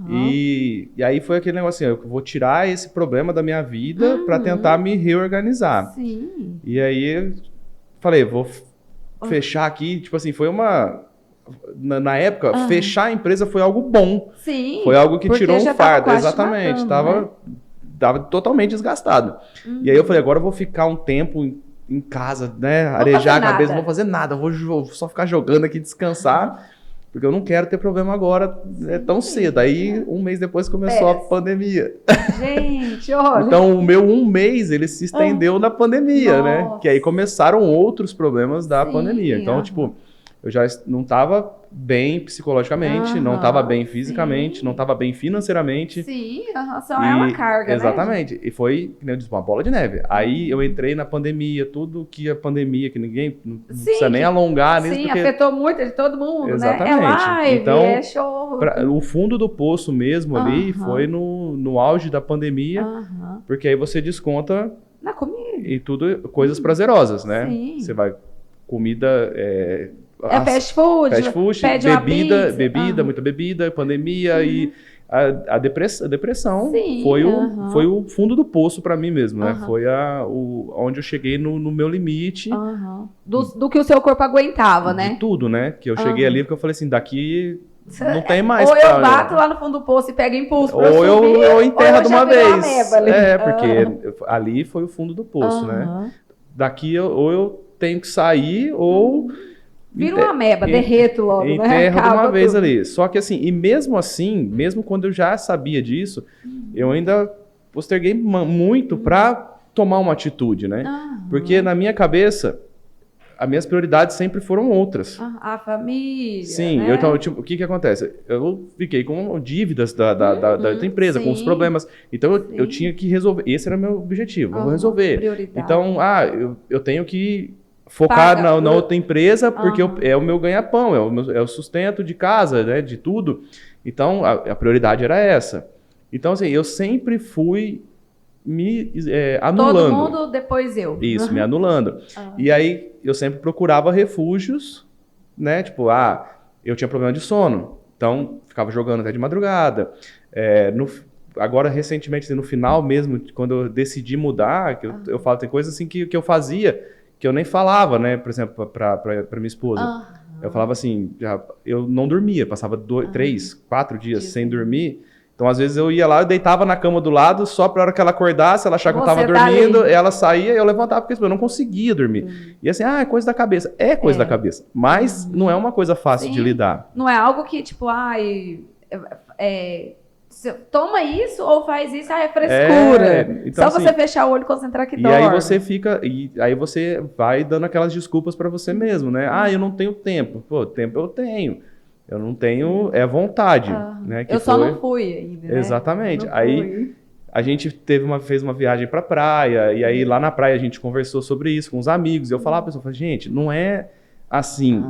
E aí foi aquele negócio assim, eu vou tirar esse problema da minha vida para tentar me reorganizar. Sim. E aí eu falei, vou fechar aqui, tipo assim, foi uma... Na época, fechar a empresa foi algo bom. Sim. Foi algo que tirou um fardo. Quase Exatamente. matando, Tava totalmente desgastado. E aí eu falei, agora eu vou ficar um tempo em casa, né? Arejar a cabeça, não vou fazer nada, vou só ficar jogando aqui, descansar, porque eu não quero ter problema agora tão cedo. Aí, um mês depois começou a pandemia. Gente, olha. Então, o meu um mês, ele se estendeu na pandemia, né? Que aí começaram outros problemas da pandemia. Então, tipo, eu já não estava bem psicologicamente, não estava bem fisicamente, não estava bem financeiramente. Sim, só é uma carga, exatamente. né? E foi, como eu disse, uma bola de neve. Aí eu entrei na pandemia, tudo que a pandemia, que ninguém não precisa nem alongar nisso. Sim, porque... afetou muito de todo mundo, exatamente. né? É live, então, show. O fundo do poço mesmo ali foi no auge da pandemia, porque aí você desconta na comida. E tudo coisas prazerosas, né? Sim. Você vai, comida... fast food, pede bebida, muita bebida, pandemia e a depressão Sim, foi o fundo do poço para mim mesmo, né? Foi onde eu cheguei no meu limite. Do que o seu corpo aguentava, né? De tudo, né? Que eu cheguei ali porque eu falei assim, daqui não tem mais. Ou eu bato lá no fundo do poço e pego impulso pra ou subir, eu enterro de uma vez. Porque ali foi o fundo do poço, né? Daqui ou eu tenho que sair ou... Vira uma ameba, derreto logo, né? Enterro de uma vez ali. Só que assim, mesmo quando eu já sabia disso, eu ainda posterguei muito para tomar uma atitude, né? Porque na minha cabeça, as minhas prioridades sempre foram outras. A família, sim, né? Então, tipo, o que acontece? Eu fiquei com dívidas da outra empresa, com os problemas. Então, eu tinha que resolver. Esse era o meu objetivo. Eu vou resolver. Prioridade. Então, eu tenho que focar na outra empresa, porque é o meu ganha-pão, é o sustento de casa, né, de tudo. Então, a prioridade era essa. Então, assim, eu sempre fui me anulando. Todo mundo, depois eu. Isso, me anulando. E aí, eu sempre procurava refúgios, né, tipo, eu tinha problema de sono, então, ficava jogando até de madrugada. Agora, recentemente, no final mesmo, quando eu decidi mudar, que eu falo, tem coisas assim que eu fazia, que eu nem falava, né? Por exemplo, para minha esposa. Eu falava assim, eu não dormia, passava 3, 4 dias sem dormir. Então, às vezes, eu ia lá, eu deitava na cama do lado, só para a hora que ela acordasse, ela achava que eu estava dormindo, ela saía, eu levantava, porque eu não conseguia dormir. E assim, é coisa da cabeça. É coisa da cabeça. Mas não é uma coisa fácil de lidar. Não é algo que, tipo, toma isso ou faz isso, é frescura. Então, só você fechar o olho e concentrar que dorme. E aí você fica, aí você vai dando aquelas desculpas para você mesmo, né? Eu não tenho tempo. Pô, tempo eu tenho. Eu não tenho, vontade. Né? Que eu só não fui ainda, né? Exatamente. Aí a gente fez uma viagem para praia, e aí lá na praia a gente conversou sobre isso com os amigos. Eu falava pra pessoa, gente, não é assim,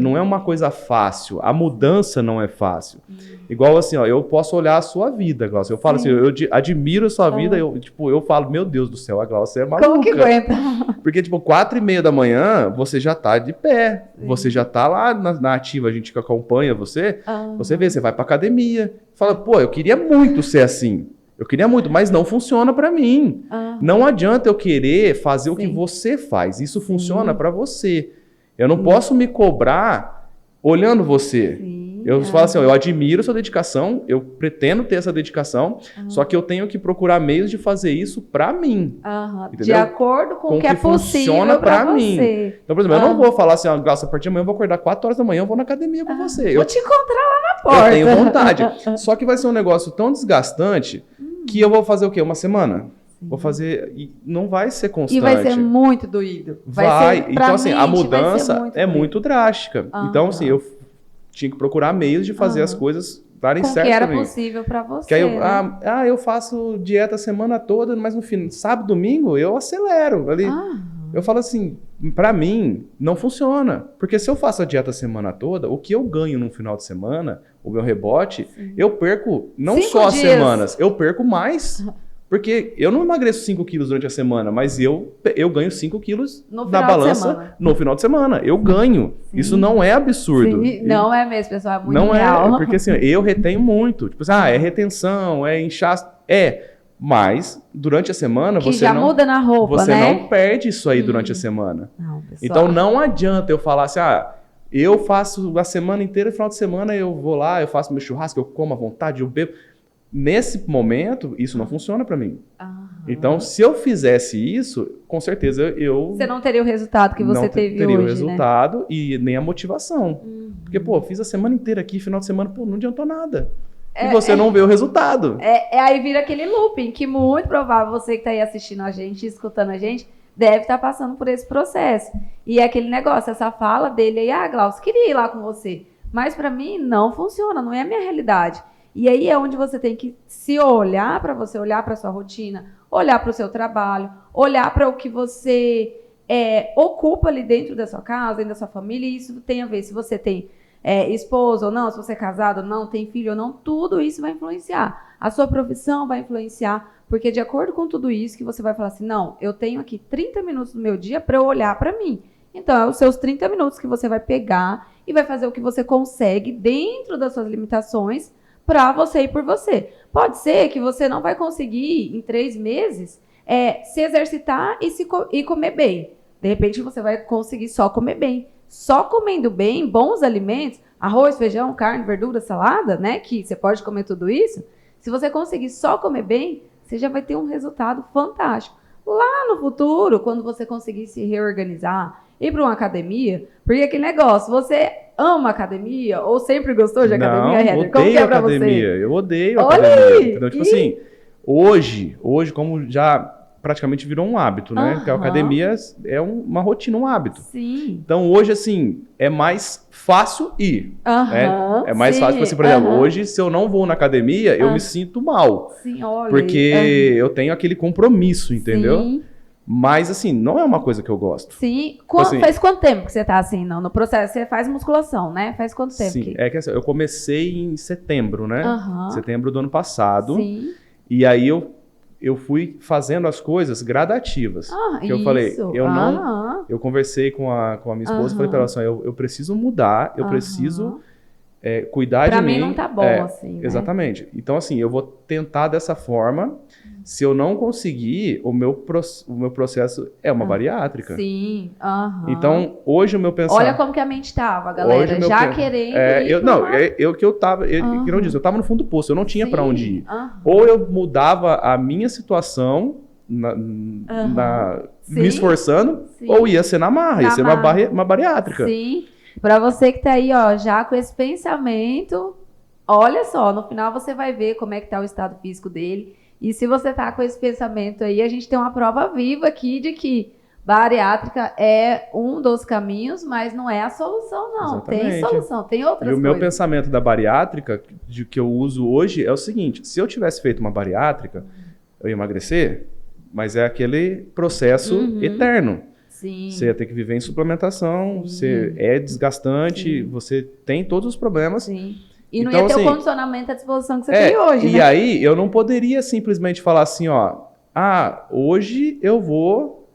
não é uma coisa fácil. A mudança não é fácil. Igual assim, ó, eu posso olhar a sua vida, Glaucia. Eu falo assim, eu admiro a sua vida, eu falo, meu Deus do céu, a Glaucia é maluca. Como que aguenta? Porque, 4:30 da manhã, você já tá de pé. Você já tá lá na ativa, a gente que acompanha você. Você vê, você vai pra academia. Fala, pô, eu queria muito ser assim. Eu queria muito, mas não funciona pra mim. Não adianta eu querer fazer o que você faz. Isso funciona pra você. Eu não posso me cobrar olhando você. Eu falo assim, eu admiro sua dedicação, eu pretendo ter essa dedicação, só que eu tenho que procurar meios de fazer isso pra mim. De acordo com o que é possível pra mim. você. Então, por exemplo, eu não vou falar assim, Glaucia, a partir de amanhã eu vou acordar 4 horas da manhã, eu vou na academia com você. Vou te encontrar lá na porta. Eu tenho vontade. Só que vai ser um negócio tão desgastante que eu vou fazer o quê? Uma semana? vou fazer, e não vai ser constante. E vai ser muito doído. Então assim, a mudança é muito muito drástica. Então assim, eu tinha que procurar meios de fazer as coisas darem certo que era pra mim. possível para você, que aí né? eu faço dieta a semana toda, mas no fim, sábado, domingo, eu acelero. Ali, eu falo assim, pra mim, não funciona. Porque se eu faço a dieta a semana toda, o que eu ganho no final de semana, o meu rebote, eu perco não 5 só as dias. semanas, eu perco mais. Porque eu não emagreço 5 quilos durante a semana, mas eu ganho 5 quilos na balança no final de semana. Eu ganho. Sim. Isso não é absurdo. Sim. Não é mesmo, pessoal. É muito não real. Porque assim, eu retenho muito. Tipo assim, é retenção, é inchaço. Mas durante a semana que já muda na roupa, você né? não perde isso aí durante a semana. Não, pessoal. Então não adianta eu falar assim, eu faço a semana inteira, no final de semana eu vou lá, eu faço meu churrasco, eu como à vontade, eu bebo. Nesse momento, isso não funciona pra mim. Então, se eu fizesse isso, com certeza você não teria o resultado que você teve hoje, não teria o resultado e nem a motivação. Porque, fiz a semana inteira aqui, final de semana, não adiantou nada. E você não vê o resultado. Aí vira aquele looping, que muito provável você que tá aí assistindo a gente, escutando a gente, deve estar passando por esse processo. E é aquele negócio, essa fala dele aí, Glaucio, queria ir lá com você. Mas pra mim, não funciona, não é a minha realidade. E aí é onde você tem que se olhar para você, olhar para sua rotina, olhar para o seu trabalho, olhar para o que você ocupa ali dentro da sua casa, dentro da sua família, e isso tem a ver se você tem esposa ou não, se você é casado ou não, tem filho ou não, tudo isso vai influenciar. A sua profissão vai influenciar, porque de acordo com tudo isso que você vai falar assim, não, eu tenho aqui 30 minutos do meu dia para eu olhar para mim. Então, é os seus 30 minutos que você vai pegar e vai fazer o que você consegue dentro das suas limitações para você e por você. Pode ser que você não vai conseguir, em 3 meses, se exercitar e comer bem. De repente, você vai conseguir só comer bem. Só comendo bem, bons alimentos, arroz, feijão, carne, verdura, salada, né? Que você pode comer tudo isso. Se você conseguir só comer bem, você já vai ter um resultado fantástico. Lá no futuro, quando você conseguir se reorganizar, ir para uma academia, porque aquele negócio, você ama academia ou sempre gostou de academia, Heather? Como que é pra academia. você? Eu odeio academia. Então, tipo assim, hoje, como já praticamente virou um hábito, né? Porque a academia é uma rotina, um hábito. Sim. Então, hoje, assim, é mais fácil ir. Né? É mais fácil, assim, por exemplo, hoje, se eu não vou na academia, eu me sinto mal. Sim, olha. Porque eu tenho aquele compromisso, entendeu? Sim. Mas, assim, não é uma coisa que eu gosto. Sim. Faz quanto tempo que você tá assim, no processo? Você faz musculação, né? Faz quanto tempo? Sim, é que assim, eu comecei em setembro, né? Setembro do ano passado. Sim. E aí eu fui fazendo as coisas gradativas. Que eu falei, eu conversei com a minha esposa e falei para ela assim, eu preciso mudar, eu preciso cuidar de mim. Pra mim não tá bom, assim, né? Exatamente. Então, assim, eu vou tentar dessa forma. Se eu não conseguir, o meu processo é uma bariátrica. Sim. Então, hoje o meu pensamento... Olha como que a mente tava, galera. Já querendo que não diz, eu tava no fundo do poço, eu não tinha para onde ir. Ou eu mudava a minha situação me esforçando, ou ia ser na marra, ia ser uma bariátrica. Sim. Para você que tá aí, ó, já com esse pensamento, olha só, no final você vai ver como é que tá o estado físico dele. E se você tá com esse pensamento aí, a gente tem uma prova viva aqui de que bariátrica é um dos caminhos, mas não é a solução, não. Exatamente. Tem solução, tem outras coisas. E o meu pensamento da bariátrica, que eu uso hoje, é o seguinte: se eu tivesse feito uma bariátrica, eu ia emagrecer, mas é aquele processo eterno. Sim. Você ia ter que viver em suplementação, você é desgastante, você tem todos os problemas. Sim. E não ia ter o condicionamento à disposição que você tem hoje, né? E aí, eu não poderia simplesmente falar assim, hoje eu vou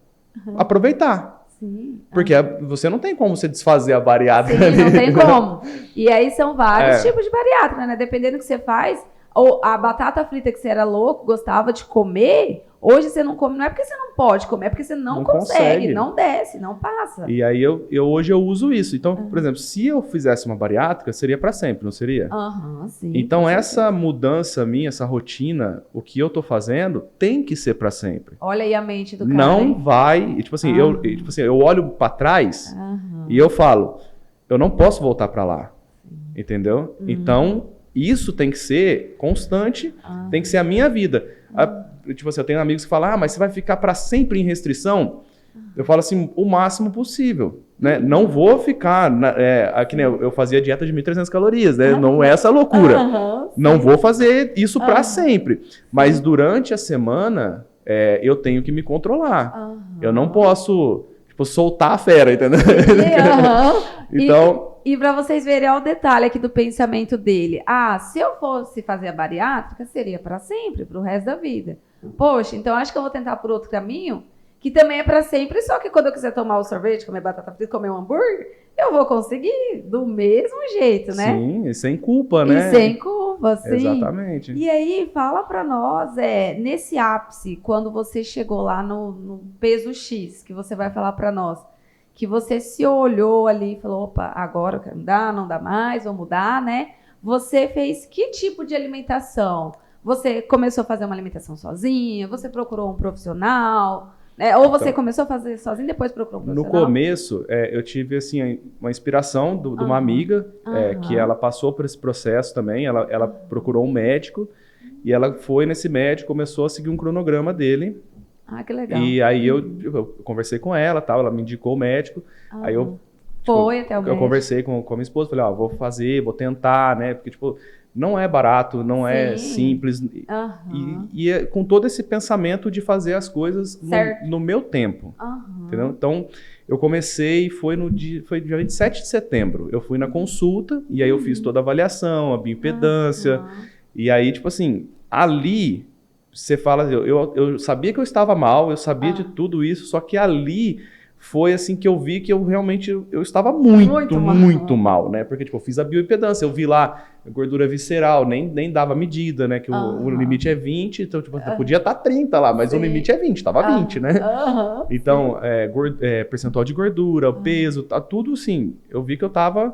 aproveitar. Sim. Porque você não tem como você desfazer a bariátrica. Sim, não tem como. E aí são vários tipos de bariátrica, né? Dependendo do que você faz, ou a batata frita que você era louco, gostava de comer, hoje você não come, não é porque você não pode comer, é porque você não consegue, não desce, não passa. E aí hoje eu uso isso. Então, por exemplo, se eu fizesse uma bariátrica, seria para sempre, não seria? Sim. Então, essa mudança minha, essa rotina, o que eu tô fazendo, tem que ser para sempre. Olha aí a mente do cara. Não vai, eu olho para trás e eu falo, eu não posso voltar para lá. Entendeu? Então, isso tem que ser constante, tem que ser a minha vida. Tipo assim, eu tenho amigos que falam, mas você vai ficar para sempre em restrição? Eu falo assim, o máximo possível, né? Não vou ficar, aqui, né, eu fazia dieta de 1.300 calorias, né? Não é essa loucura. Não vou fazer isso para sempre. Mas durante a semana, eu tenho que me controlar. Eu não posso, tipo, soltar a fera, entendeu? Então... E para vocês verem o detalhe aqui do pensamento dele. Se eu fosse fazer a bariátrica, seria para sempre, para o resto da vida. Poxa, então acho que eu vou tentar por outro caminho, que também é para sempre, só que quando eu quiser tomar o sorvete, comer batata frita, comer um hambúrguer, eu vou conseguir do mesmo jeito, né? Sim, e sem culpa, né? E sem culpa, sim. Exatamente. E aí, fala para nós, nesse ápice, quando você chegou lá no peso X, que você vai falar para nós, que você se olhou ali e falou, opa, agora não dá mais, vou mudar, né? Você fez que tipo de alimentação? Você começou a fazer uma alimentação sozinha? Você procurou um profissional? Ou você começou a fazer sozinho e depois procurou um profissional? No começo, eu tive assim, uma inspiração de uma amiga, que ela passou por esse processo também, ela procurou um médico, e ela foi nesse médico, começou a seguir um cronograma dele. Que legal. E aí eu conversei com ela, tal, ela me indicou o médico, aí eu até o médico. Eu conversei com a minha esposa, falei, vou fazer, vou tentar, né, porque tipo, não é barato, não é simples, e é com todo esse pensamento de fazer as coisas no meu tempo, entendeu? Então, eu comecei, foi dia 27 de setembro, eu fui na consulta, e aí eu fiz toda a avaliação, a bioimpedância, e aí, tipo assim, ali... Você fala, eu sabia que eu estava mal, eu sabia de tudo isso, só que ali foi assim que eu vi que eu realmente eu estava muito mal, né? Porque tipo, eu fiz a bioimpedância, eu vi lá gordura visceral, nem dava medida, né? Que o limite é 20, então tipo, podia estar 30 lá, mas o limite é 20, estava 20, né? Então, percentual de gordura, o peso, tudo assim, eu vi que eu estava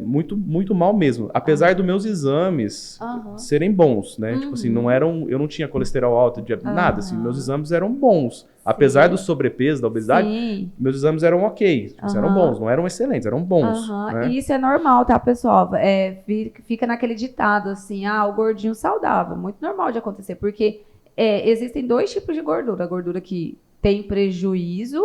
muito mal mesmo. Apesar dos meus exames serem bons, né? Tipo assim, eu não tinha colesterol alto, nada, assim, meus exames eram bons. Apesar do sobrepeso, da obesidade, meus exames eram ok, tipo, eram bons, não eram excelentes, eram bons. Né? E isso é normal, tá, pessoal? Fica naquele ditado assim, o gordinho saudável, muito normal de acontecer, porque existem dois tipos de gordura, a gordura que tem prejuízo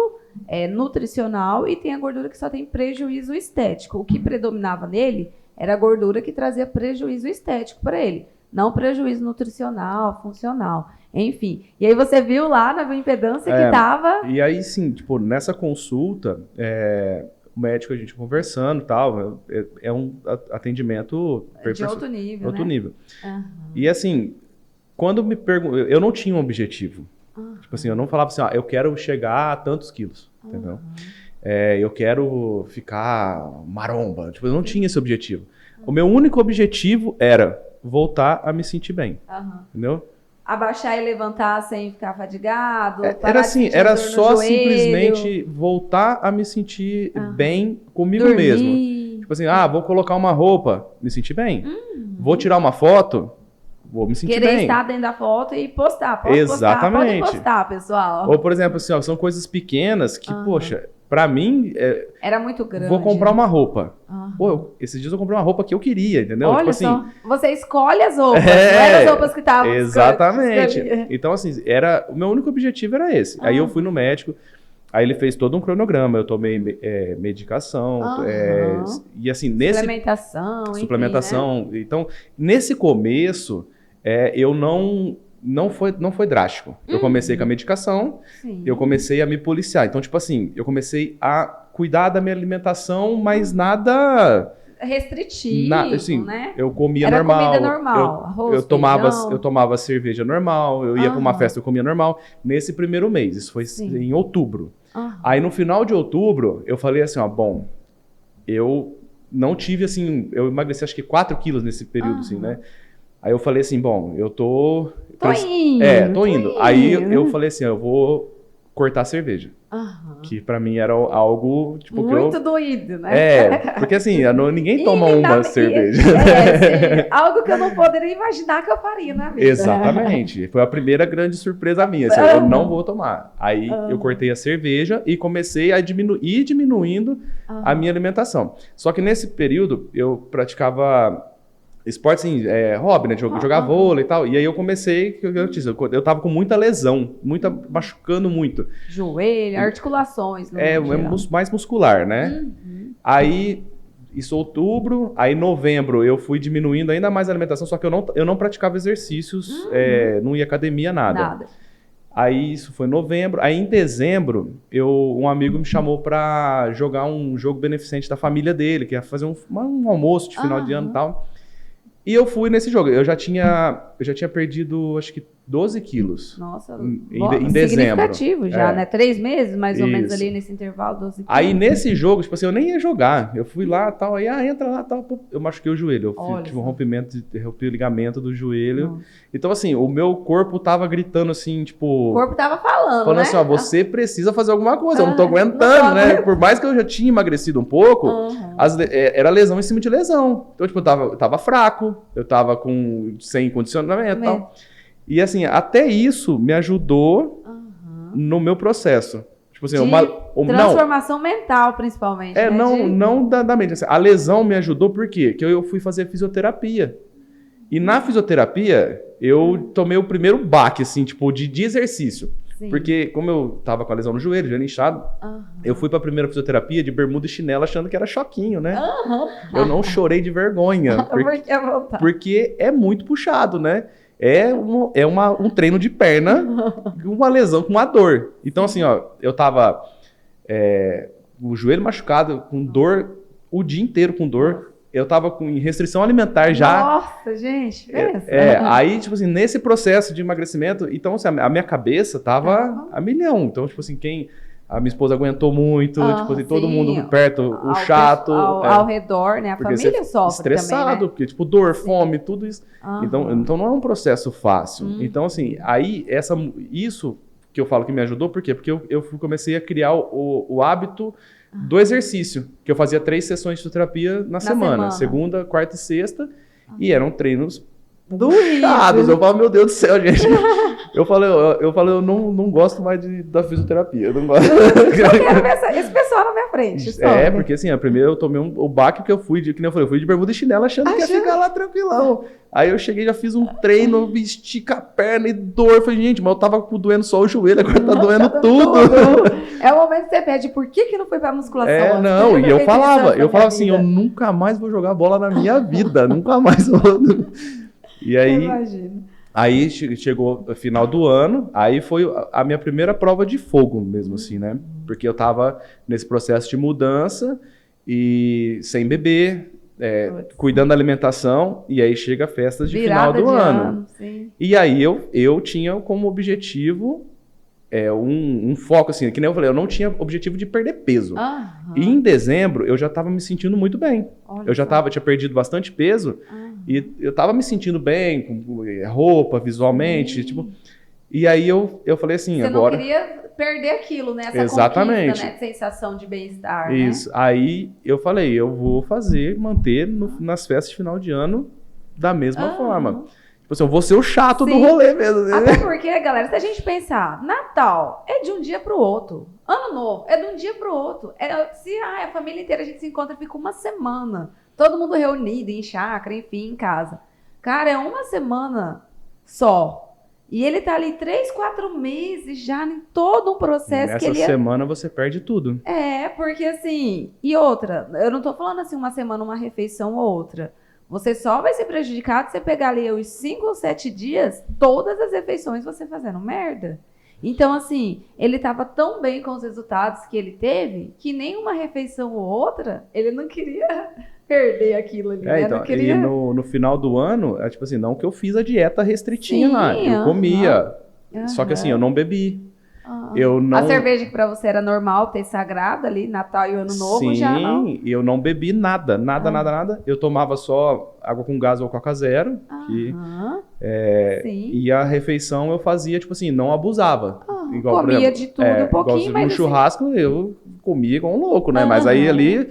nutricional e tem a gordura que só tem prejuízo estético. O que predominava nele era a gordura que trazia prejuízo estético para ele, não prejuízo nutricional, funcional, enfim. E aí você viu lá na bioimpedância que estava... E aí sim, tipo, nessa consulta, o médico, a gente conversando e tal, é um atendimento... de alto nível, alto nível. E assim, quando me perguntam... Eu não tinha um objetivo. Tipo assim, eu não falava assim, eu quero chegar a tantos quilos, entendeu? Eu quero ficar maromba. Tipo, eu não tinha esse objetivo. O meu único objetivo era voltar a me sentir bem, entendeu? Abaixar e levantar sem ficar fadigado. Era assim, era só simplesmente voltar a me sentir bem comigo mesmo. Tipo assim, vou colocar uma roupa, me sentir bem. Vou tirar uma foto, vou me sentir bem. Querer estar dentro da foto e postar. Exatamente. Podem postar, pessoal. Ou, por exemplo, assim, são coisas pequenas que, poxa, pra mim... era muito grande. Vou comprar uma roupa. Esses dias eu comprei uma roupa que eu queria, entendeu? Olha tipo só, assim, você escolhe as roupas, não é as roupas que estavam... Exatamente. Então, assim, o meu único objetivo era esse. Aí eu fui no médico, aí ele fez todo um cronograma, eu tomei medicação, e assim, suplementação. Enfim, né? Então, nesse começo, eu não foi drástico. Eu comecei com a medicação, eu comecei a me policiar. Então, tipo assim, eu comecei a cuidar da minha alimentação, mas nada... restritivo, assim, né? Eu comia Era normal. Comida normal, arroz, eu tomava cerveja normal, eu ia para uma festa, eu comia normal. Nesse primeiro mês, isso foi em outubro. Aí, no final de outubro, eu falei assim, bom, eu não tive, assim, eu emagreci acho que 4 quilos nesse período, assim, né? Aí eu falei assim, bom, eu tô indo. Aí eu falei assim, eu vou cortar a cerveja. Que pra mim era algo, tipo, muito doído, né? Porque assim, ninguém toma uma cerveja. Algo que eu não poderia imaginar que eu faria na vida. Exatamente. Foi a primeira grande surpresa minha, assim, eu não vou tomar. Aí eu cortei a cerveja e comecei a diminuindo a minha alimentação. Só que nesse período eu praticava Esporte, assim, hobby, né? Jogar vôlei e tal. E aí eu comecei, eu tava com muita lesão, machucando muito. Joelho, articulações. Mais muscular, né? Aí, isso outubro, aí novembro eu fui diminuindo ainda mais a alimentação, só que eu não praticava exercícios, não ia academia, nada. Aí isso foi novembro. Aí em dezembro, um amigo me chamou pra jogar um jogo beneficente da família dele, que ia fazer um almoço de final de ano e tal. E eu fui nesse jogo. Eu já tinha perdido, acho que 12 quilos. Nossa, em dezembro. Significativo já, né? 3 meses, mais ou menos, ali nesse intervalo, 12 quilos. Aí nesse jogo, tipo assim, eu nem ia jogar. Eu fui lá, tal, aí, entra lá, tal. Eu machuquei o joelho. Eu tive um rompimento, rompi o ligamento do joelho. Nossa. Então, assim, o meu corpo tava gritando assim, tipo... O corpo tava falando, né? Assim, ó, você precisa fazer alguma coisa. Eu não tô aguentando, né? Por mais que eu já tinha emagrecido um pouco, era lesão em cima de lesão. Então, tipo, eu tava fraco, eu tava sem condicionamento e tal. E assim, até isso me ajudou no meu processo. Tipo assim, transformação mental, principalmente. Não da mente. Assim, a lesão me ajudou por quê? Porque eu fui fazer fisioterapia. E na fisioterapia, eu tomei o primeiro baque, assim, tipo, de exercício. Sim. Porque como eu tava com a lesão no joelho inchado, eu fui pra primeira fisioterapia de bermuda e chinelo achando que era choquinho, né? Eu não chorei de vergonha. Porque é muito puxado, né? É um treino de perna, uma lesão com uma dor. Então, assim, ó, eu tava o joelho machucado, com dor, o dia inteiro com dor. Eu tava com restrição alimentar já. Nossa, gente, pensa. Aí, tipo assim, nesse processo de emagrecimento, então, assim, a minha cabeça tava a milhão. Então, tipo assim, a minha esposa aguentou muito, tipo assim, todo mundo perto, o chato. Ao redor, né? A família sofre estressado, também, né? porque, tipo, dor, fome, tudo isso. Então não é um processo fácil. Então, assim, aí, isso que eu falo que me ajudou, por quê? Porque eu comecei a criar o hábito do exercício, que eu fazia 3 sessões de fisioterapia na semana. Segunda, quarta e sexta. E eram treinos puxados. Eu falo, meu Deus do céu, gente. Eu falei, eu não gosto mais da fisioterapia. Eu não gosto. Eu quero ver esse pessoal na minha frente. Porque assim, primeiro eu tomei o baque que eu fui, que nem eu falei, eu fui de bermuda e chinelo achando que ia ficar lá tranquilão. Aí eu cheguei, já fiz um treino, estica a perna e dor. Eu falei, gente, mas eu tava doendo só o joelho, agora tá doendo tudo. É o momento que você pede, por que não foi pra musculação? E eu falava assim, eu nunca mais vou jogar bola na minha vida, nunca mais vou. E aí, aí chegou o final do ano, aí foi a minha primeira prova de fogo mesmo, assim, né? Porque eu tava nesse processo de mudança e sem beber, cuidando da alimentação, e aí chega a festa de final do ano. Sim. E aí eu tinha como objetivo um foco, assim, que nem eu falei, eu não tinha objetivo de perder peso. E em dezembro eu já tava me sentindo muito bem. Tinha perdido bastante peso. E eu tava me sentindo bem, com roupa, visualmente, tipo... E aí eu falei assim, Você agora... não queria perder aquilo, né? Essa Exatamente. conquista, né? Sensação de bem-estar, Isso. Né? Aí eu falei, eu vou manter nas festas de final de ano da mesma forma. Tipo assim, eu vou ser o chato do rolê mesmo. Né? Até porque, galera, se a gente pensar, Natal é de um dia pro outro. Ano Novo é de um dia pro outro. A família inteira a gente se encontra, fica uma semana. Todo mundo reunido em chácara, enfim, em casa. Cara, é uma semana só. E ele tá ali 3, 4 meses já em todo um processo que ele... Nessa semana você perde tudo. Porque assim... E outra, eu não tô falando assim uma semana, uma refeição ou outra. Você só vai ser prejudicado se você pegar ali os 5 ou 7 dias, todas as refeições você fazendo merda. Então, assim, ele tava tão bem com os resultados que ele teve, que nenhuma refeição ou outra, ele não queria... perder aquilo ali, né? Então, não queria... E no final do ano, tipo assim, não que eu fiz a dieta restritinha lá, eu comia, só que assim, eu não bebi. Eu não... A cerveja que pra você era normal ter sagrado ali, Natal e Ano Novo, já não? Sim, eu não bebi nada. Eu tomava só água com gás ou Coca Zero, e a refeição eu fazia, tipo assim, não abusava. Igual, comia exemplo, de tudo um pouquinho, mas no churrasco eu comia igual um louco, né? Mas aí ali...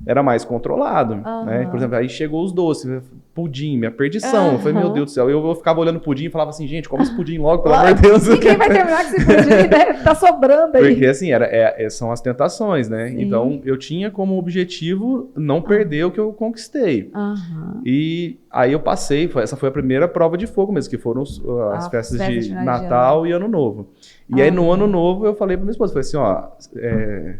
era mais controlado, né? Por exemplo, aí chegou os doces. pudim, minha perdição. Eu falei, meu Deus do céu. Eu ficava olhando o pudim e falava assim, gente, come esse pudim logo, pelo amor de Deus. Ninguém vai terminar com esse pudim, né? Tá sobrando aí. Porque assim, são as tentações, né? Sim. Então, eu tinha como objetivo não perder o que eu conquistei. E aí eu passei, essa foi a primeira prova de fogo mesmo, que foram as festas de Natal e Ano Novo. E aí no Ano Novo eu falei pra minha esposa, falei assim, ó,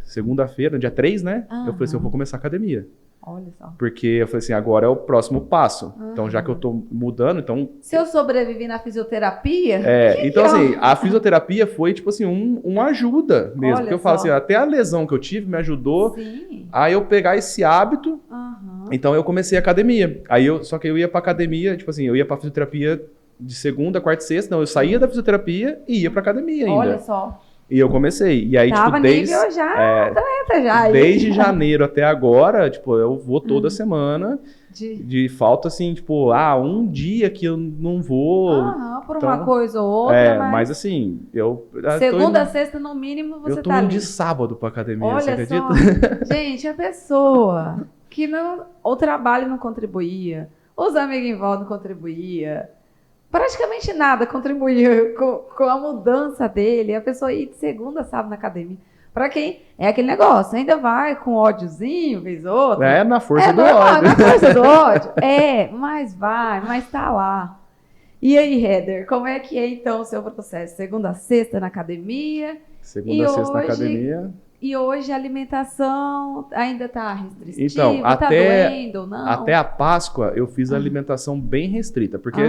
segunda-feira, dia 3, né? Eu falei assim, eu vou começar a academia. Olha só. Porque eu falei assim, agora é o próximo passo. Então, já que eu tô mudando, então... Se eu sobrevivi na fisioterapia... então assim, a fisioterapia foi tipo assim, uma ajuda mesmo. Olha porque eu falo assim, até a lesão que eu tive me ajudou a eu pegar esse hábito. Então eu comecei a academia. Só que eu ia pra academia, tipo assim, eu ia pra fisioterapia de segunda, quarta e sexta. Não, eu saía da fisioterapia e ia pra academia ainda. Olha só. E eu comecei. E aí, tava nível já, atleta já. Desde janeiro até agora, tipo, eu vou toda semana. De falta, assim, tipo, um dia que eu não vou. Por uma coisa ou outra. Mas assim, segunda a sexta, no mínimo, você tá ali. Eu tô indo de sábado pra academia, você acredita? Só. Gente, a pessoa que o trabalho não contribuía, os amigos em volta não contribuía. Praticamente nada contribuía com a mudança dele. A pessoa ir de segunda a sábado na academia. Pra quem é aquele negócio, ainda vai com ódiozinho, vez ou outra. Na força do ódio. Na força do ódio. Mas tá lá. E aí, Heather, como é que é então o seu processo? Segunda a sexta na academia. Segunda a sexta na academia. E hoje a alimentação ainda está restritiva, então, está doendo, não? Até a Páscoa eu fiz a alimentação bem restrita, porque,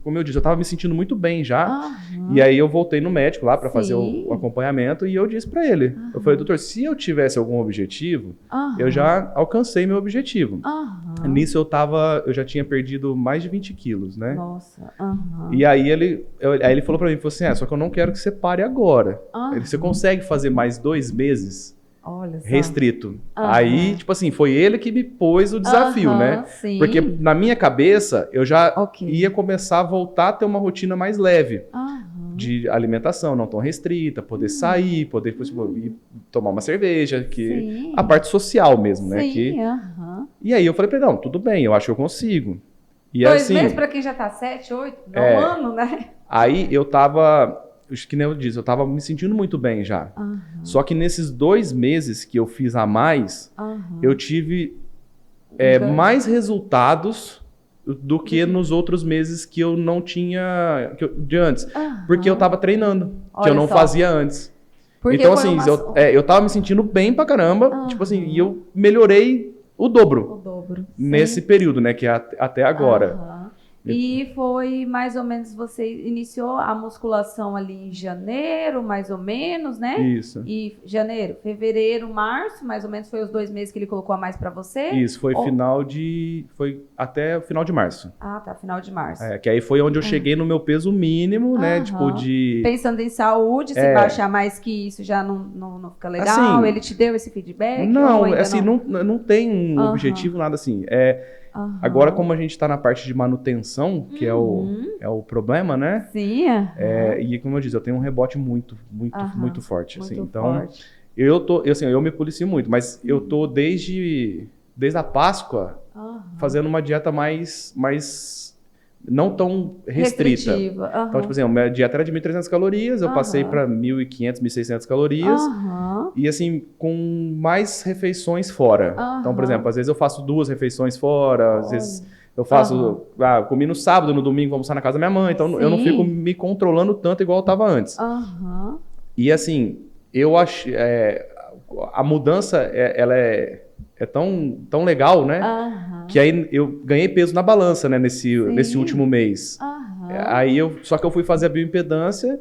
como eu disse, eu estava me sentindo muito bem já, e aí eu voltei no médico lá para fazer o acompanhamento, e eu disse para ele, eu falei, doutor, se eu tivesse algum objetivo, eu já alcancei meu objetivo. Nisso eu já tinha perdido mais de 20 quilos, né? Nossa. E aí ele falou para mim, falou assim, só que eu não quero que você pare agora. Você consegue fazer mais 2 meses restrito. Aí, tipo assim, foi ele que me pôs o desafio, né? Sim. Porque na minha cabeça, eu já ia começar a voltar a ter uma rotina mais leve. De alimentação, não tão restrita, poder sair, poder ir tomar uma cerveja, a parte social mesmo, né? E aí eu falei pra ele, não, tudo bem, eu acho que eu consigo. E 2 meses pra quem já tá 7, 8, um ano, né? Aí eu tava... que nem eu disse, eu tava me sentindo muito bem já. Só que nesses 2 meses que eu fiz a mais, eu tive mais resultados do que nos outros meses que eu não tinha de antes. Porque eu tava treinando, que eu não fazia antes. Porque então, assim, eu tava me sentindo bem pra caramba, tipo assim, e eu melhorei o dobro. Nesse período, né, que é até agora. E foi mais ou menos, você iniciou a musculação ali em janeiro, mais ou menos, né? Isso. E janeiro, fevereiro, março, mais ou menos foi os 2 meses que ele colocou a mais pra você? Isso, foi foi até o final de março. Tá, final de março. Que aí foi onde eu cheguei no meu peso mínimo, né? Tipo de... Pensando em saúde, se baixar mais que isso já não fica legal? Assim, ele te deu esse feedback? Não, assim, não tem um objetivo, nada assim. Agora, como a gente está na parte de manutenção, que é o problema, né? Sim. E como eu disse, eu tenho um rebote muito forte. Assim. Então, eu me policio muito, mas eu tô desde a Páscoa fazendo uma dieta mais não tão restrita. Então, tipo assim, a minha dieta era de 1.300 calorias, eu passei para 1.500, 1.600 calorias. E assim, com mais refeições fora. Então, por exemplo, às vezes eu faço 2 refeições fora, às vezes eu faço... comi no sábado, no domingo vou almoçar na casa da minha mãe. Então, eu não fico me controlando tanto igual eu estava antes. E assim, eu acho... a mudança, ela é tão legal, né? Que aí eu ganhei peso na balança, né? Nesse último mês. Aí só que eu fui fazer a bioimpedância,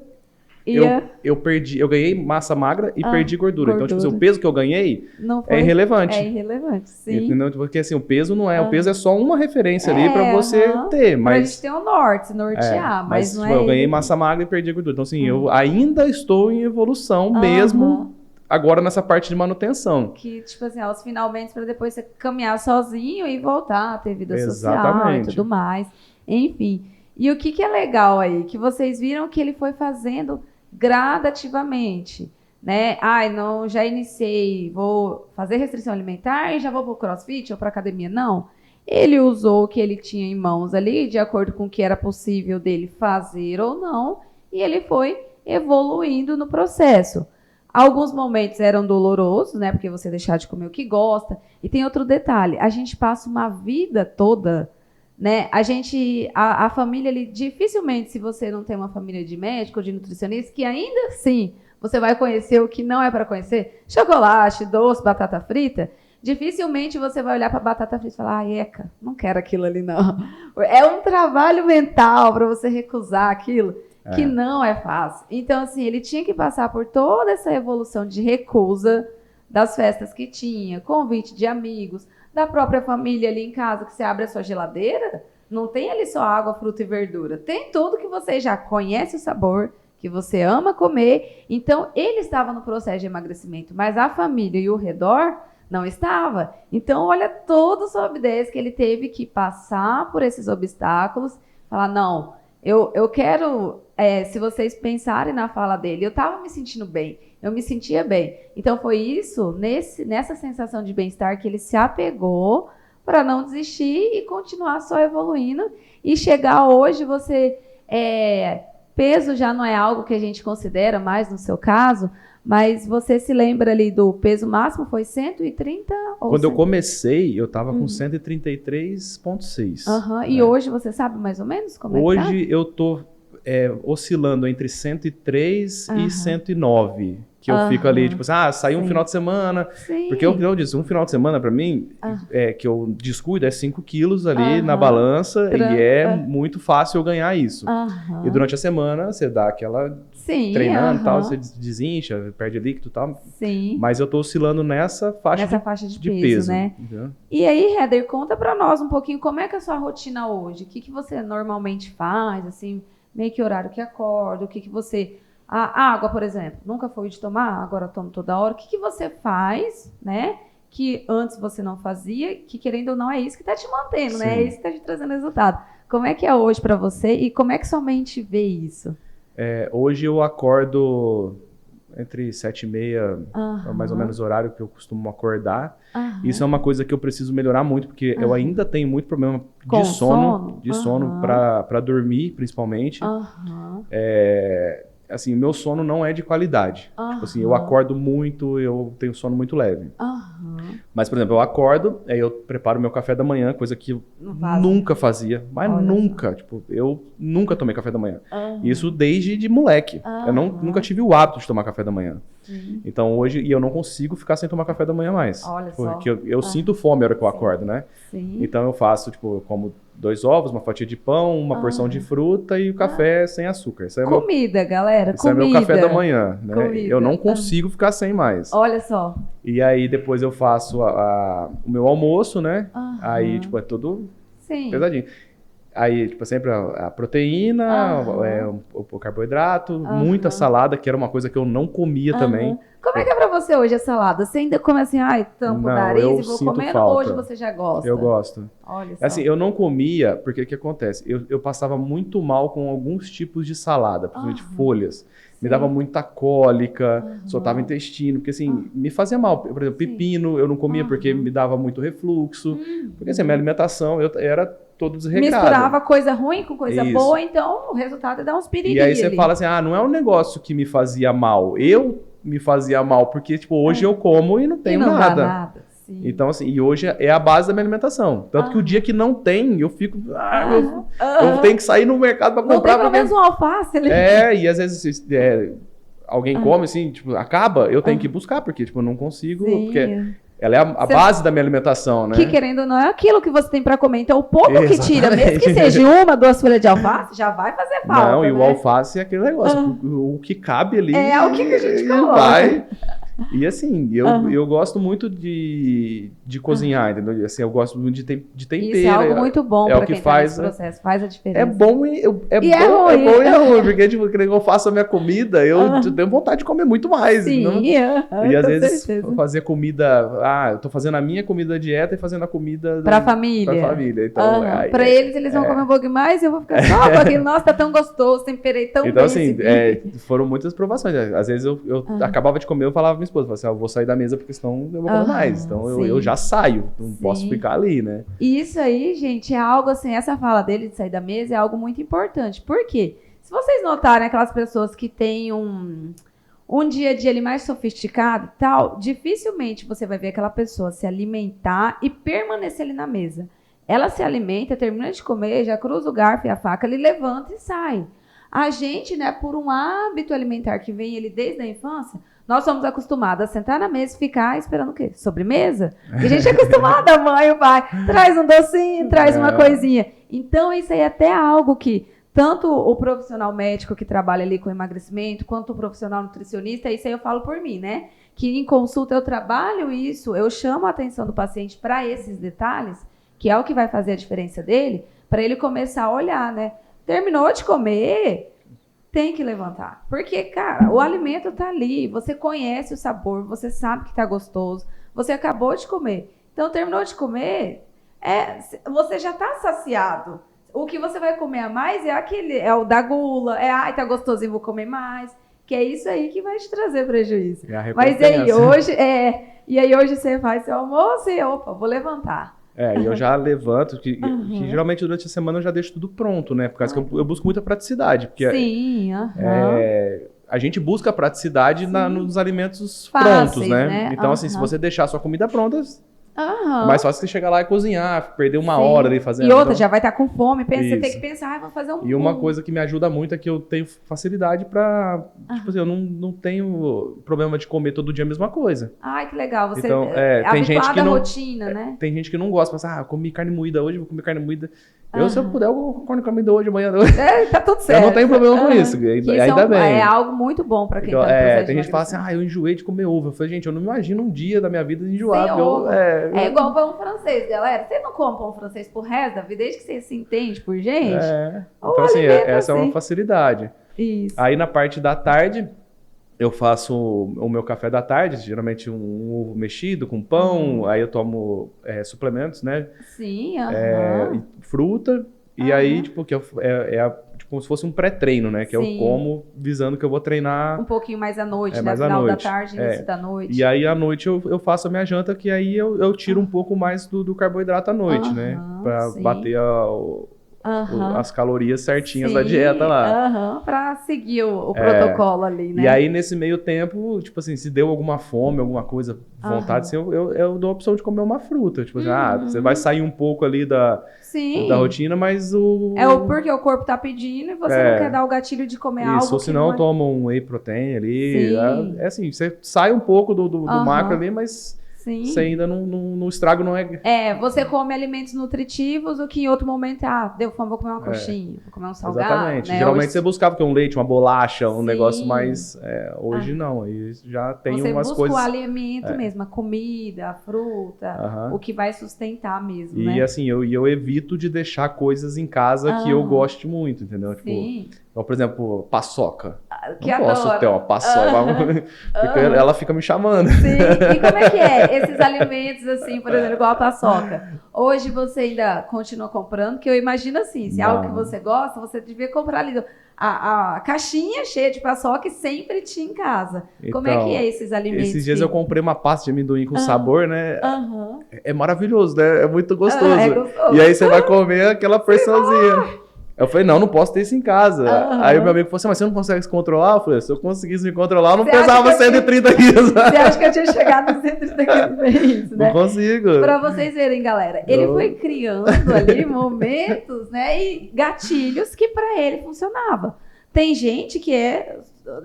eu ganhei massa magra e perdi gordura. Então, tipo assim, o peso que eu ganhei é irrelevante. É irrelevante, sim. Entendeu? Porque assim, o peso não é. O peso é só uma referência ali pra você ter. Mas, pra gente ter um norte, nortear. Mas não tipo, eu ganhei massa magra e perdi gordura. Então, assim, eu ainda estou em evolução mesmo. Agora nessa parte de manutenção. Que, tipo assim, aos finalmente, para depois você caminhar sozinho e voltar a ter vida social e tudo mais. Enfim. E o que é legal aí? Que vocês viram que ele foi fazendo gradativamente, né? Não, já iniciei, vou fazer restrição alimentar e já vou pro CrossFit ou pra academia. Não. ele usou o que ele tinha em mãos ali, de acordo com o que era possível dele fazer ou não, e ele foi evoluindo no processo. Alguns momentos eram dolorosos, né? Porque você deixar de comer o que gosta. E tem outro detalhe, a gente passa uma vida toda, né? A família ali, dificilmente, se você não tem uma família de médico ou de nutricionista, que ainda assim você vai conhecer o que não é para conhecer, chocolate, doce, batata frita, dificilmente você vai olhar para batata frita e falar, eca, não quero aquilo ali não. É um trabalho mental para você recusar aquilo, que não é fácil. Então, assim, ele tinha que passar por toda essa evolução de recusa das festas que tinha, convite de amigos, da própria família ali em casa, que você abre a sua geladeira, não tem ali só água, fruta e verdura. Tem tudo que você já conhece o sabor, que você ama comer. Então, ele estava no processo de emagrecimento, mas a família e o redor não estava. Então, olha todo o sob 10 que ele teve que passar por esses obstáculos, falar, não, eu quero, se vocês pensarem na fala dele, eu estava me sentindo bem, eu me sentia bem. Então, foi isso, nessa sensação de bem-estar, que ele se apegou para não desistir e continuar só evoluindo. E chegar hoje, peso já não é algo que a gente considera mais no seu caso, mas você se lembra ali do peso máximo, foi 130? Quando eu comecei, eu estava com 133,6. E hoje você sabe mais ou menos como é que tá? Hoje eu estou oscilando entre 103 e 109. Que eu fico ali, tipo assim, saí um final de semana. Sim. Porque eu disse, um final de semana para mim, que eu descuido, é 5 quilos ali na balança e é muito fácil eu ganhar isso. E durante a semana, você dá aquela treinando e tal, você desincha, perde líquido e tal. Sim. Mas eu tô oscilando nessa faixa de peso, né? Entendeu? E aí, Heather, conta para nós um pouquinho como é que é a sua rotina hoje. O que você normalmente faz, assim, meio que horário que acorda, o que você... A água, por exemplo, nunca foi de tomar, agora tomo toda hora. O que você faz, né? Que antes você não fazia, que querendo ou não é isso que está te mantendo, né? É isso que está te trazendo resultado. Como é que é hoje para você e como é que sua mente vê isso? Hoje eu acordo entre 7h30, mais ou menos o horário que eu costumo acordar. Isso é uma coisa que eu preciso melhorar muito, porque eu ainda tenho muito problema de sono para dormir, principalmente. Assim, meu sono não é de qualidade. Tipo assim, eu acordo muito, eu tenho sono muito leve. Mas, por exemplo, eu acordo, aí eu preparo meu café da manhã, coisa que eu nunca fazia. Mas nunca, tipo, eu nunca tomei café da manhã. Isso desde de moleque. Eu nunca tive o hábito de tomar café da manhã. Então, hoje, eu não consigo ficar sem tomar café da manhã mais. Porque eu sinto fome na hora que eu acordo, né? Então, eu faço, tipo, eu como 2 ovos, uma fatia de pão, uma porção de fruta e o café sem açúcar. Isso é comida, galera, isso é meu café da manhã, né? Eu não consigo ficar sem mais. Olha só. E aí depois eu faço o meu almoço, né? Aí, tipo, é tudo pesadinho. Aí, tipo, sempre a proteína, o carboidrato, muita salada, que era uma coisa que eu não comia também. Como é que é pra você hoje a salada? Você ainda come assim, tampo o nariz e vou comendo? Hoje você já gosta? Eu gosto. Olha só. Assim, eu não comia, porque o que acontece? Eu passava muito mal com alguns tipos de salada, principalmente folhas. Me dava muita cólica, soltava intestino, porque assim, me fazia mal. Por exemplo, pepino eu não comia porque me dava muito refluxo. Porque assim, a minha alimentação, eu era todo desregrado. Misturava coisa ruim com coisa boa, então o resultado é dar uns periguinhos. E aí você fala assim, não é um negócio que me fazia mal. Eu me fazia mal, porque tipo, hoje eu como e não tenho nada. Dá nada. Sim. Então, assim, e hoje é a base da minha alimentação. Tanto que o dia que não tem, eu fico... eu tenho que sair no mercado para comprar. Não tem pelo menos um alface ali. E às vezes alguém come, assim, tipo, acaba, eu tenho que buscar, porque, tipo, eu não consigo, porque ela é a base da minha alimentação, né? Que, querendo ou não, é aquilo que você tem para comer. Então, o pouco que tira, mesmo que seja 1, 2 folhas de alface, já vai fazer falta, Não, e né? o alface é aquele negócio, o que cabe ali... É o que a gente coloca. Vai. E assim, eu gosto muito de cozinhar, entendeu? Assim, eu gosto muito de tempero. Isso é algo muito bom para quem faz esse processo, faz a diferença. É bom e é ruim, porque tipo, quando eu faço a minha comida, eu tenho vontade de comer muito mais. Sim, e às vezes fazer comida, eu tô fazendo a minha comida dieta e fazendo a comida pra família. Então, pra eles vão comer um pouquinho mais e eu vou ficar só com aquilo. Nossa, tá tão gostoso, temperei tão bem. Então assim, foram muitas provações. Às vezes eu acabava de comer, eu falava pra minha esposa, falo assim, eu vou sair da mesa porque senão eu vou comer mais. Então eu já saio, não posso ficar ali, né? E isso aí, gente, é algo assim, essa fala dele de sair da mesa é algo muito importante. Por quê? Se vocês notarem aquelas pessoas que têm um dia a dia ali mais sofisticado e tal, dificilmente você vai ver aquela pessoa se alimentar e permanecer ali na mesa. Ela se alimenta, termina de comer, já cruza o garfo e a faca, ele levanta e sai. A gente, né, por um hábito alimentar que vem ele desde a infância, nós somos acostumados a sentar na mesa e ficar esperando o quê? Sobremesa? E a gente é acostumado, a mãe, o pai, traz um docinho, traz uma coisinha. Então, isso aí é até algo que tanto o profissional médico que trabalha ali com emagrecimento, quanto o profissional nutricionista, isso aí eu falo por mim, né? Que em consulta eu trabalho isso, eu chamo a atenção do paciente para esses detalhes, que é o que vai fazer a diferença dele, para ele começar a olhar, né? Terminou de comer, tem que levantar. Porque, cara, o alimento tá ali, você conhece o sabor, você sabe que tá gostoso, você acabou de comer. Então, terminou de comer, você já tá saciado. O que você vai comer a mais é o da gula, ai, tá gostosinho, vou comer mais. Que é isso aí que vai te trazer prejuízo. Mas e aí hoje você faz seu almoço e, opa, vou levantar. E eu já levanto, que geralmente durante a semana eu já deixo tudo pronto, né? Por causa que eu busco muita praticidade. Porque Sim, a gente busca praticidade nos alimentos fáceis, prontos, né? Então, assim, se você deixar a sua comida pronta, mais fácil você chegar lá e cozinhar, perder uma hora ali fazendo. E outra, já vai estar com fome, você tem que pensar, vou fazer um E uma coisa que me ajuda muito é que eu tenho facilidade pra... Tipo assim, eu não tenho problema de comer todo dia a mesma coisa. Ai, que legal. Você então, tem gente que à não, rotina, né? Tem gente que não gosta, fala assim, eu comi carne moída hoje, vou comer carne moída. Se eu puder, eu vou comer carne moída hoje, amanhã. Tá tudo certo. Eu não tenho problema com isso, ainda bem. É algo muito bom pra quem tá no processo tem gente que fala assim, eu enjoei de comer ovo. Eu falei, gente, eu não me imagino um dia da minha vida enjoado. É igual pão francês, galera. Você não come pão francês pro resto da vida, desde que você se entende por gente. Então, assim, essa é uma facilidade. Isso. Aí, na parte da tarde, eu faço o meu café da tarde, geralmente um ovo mexido com pão, aí eu tomo suplementos, né? Sim, fruta, e aí, tipo, que como se fosse um pré-treino, né? Que eu como visando que eu vou treinar... Um pouquinho mais à noite, né? Mais Final noite. da tarde, início da noite. E aí, à noite, eu faço a minha janta, que aí eu tiro um pouco mais do carboidrato à noite, né? Pra bater as calorias certinhas da dieta lá. Pra seguir o protocolo ali, né? E aí, nesse meio tempo, tipo assim, se deu alguma fome, alguma coisa, vontade, assim, eu dou a opção de comer uma fruta. Tipo assim, você vai sair um pouco ali da rotina, mas porque o corpo tá pedindo e você não quer dar o gatilho de comer algo. Isso, ou senão toma um whey protein ali. É assim, você sai um pouco do macro ali, mas... Você ainda não estrago, não é... você come alimentos nutritivos, o que em outro momento, deu fome, vou comer uma coxinha, vou comer um salgado. Exatamente. Né? Geralmente você buscava um leite, uma bolacha, um negócio mais... hoje não, aí já tem umas coisas... Você busca o alimento mesmo, a comida, a fruta, o que vai sustentar mesmo, né? E assim, eu evito de deixar coisas em casa que eu goste muito, entendeu? Sim. Tipo, então, por exemplo, paçoca. Que não posso ter uma paçoca, porque ela fica me chamando. Sim, e como é que é? Esses alimentos, assim, por exemplo, igual a paçoca. Hoje você ainda continua comprando, que eu imagino assim, se é algo que você gosta, você devia comprar ali a caixinha cheia de paçoca e sempre tinha em casa. Então, como é que é esses alimentos? Esses dias eu comprei uma pasta de amendoim com sabor, né? É maravilhoso, né? É muito gostoso. Gostoso. E aí você vai comer aquela porçãozinha. Eu falei, não posso ter isso em casa. Aí o meu amigo falou assim, mas você não consegue se controlar? Eu falei, se eu conseguisse me controlar, eu não pesava 130 quilos. Você acha que eu tinha chegado nos 130 quilos, né? Não consigo. Pra vocês verem, galera, ele foi criando ali momentos, né, e gatilhos que pra ele funcionava. Tem gente que é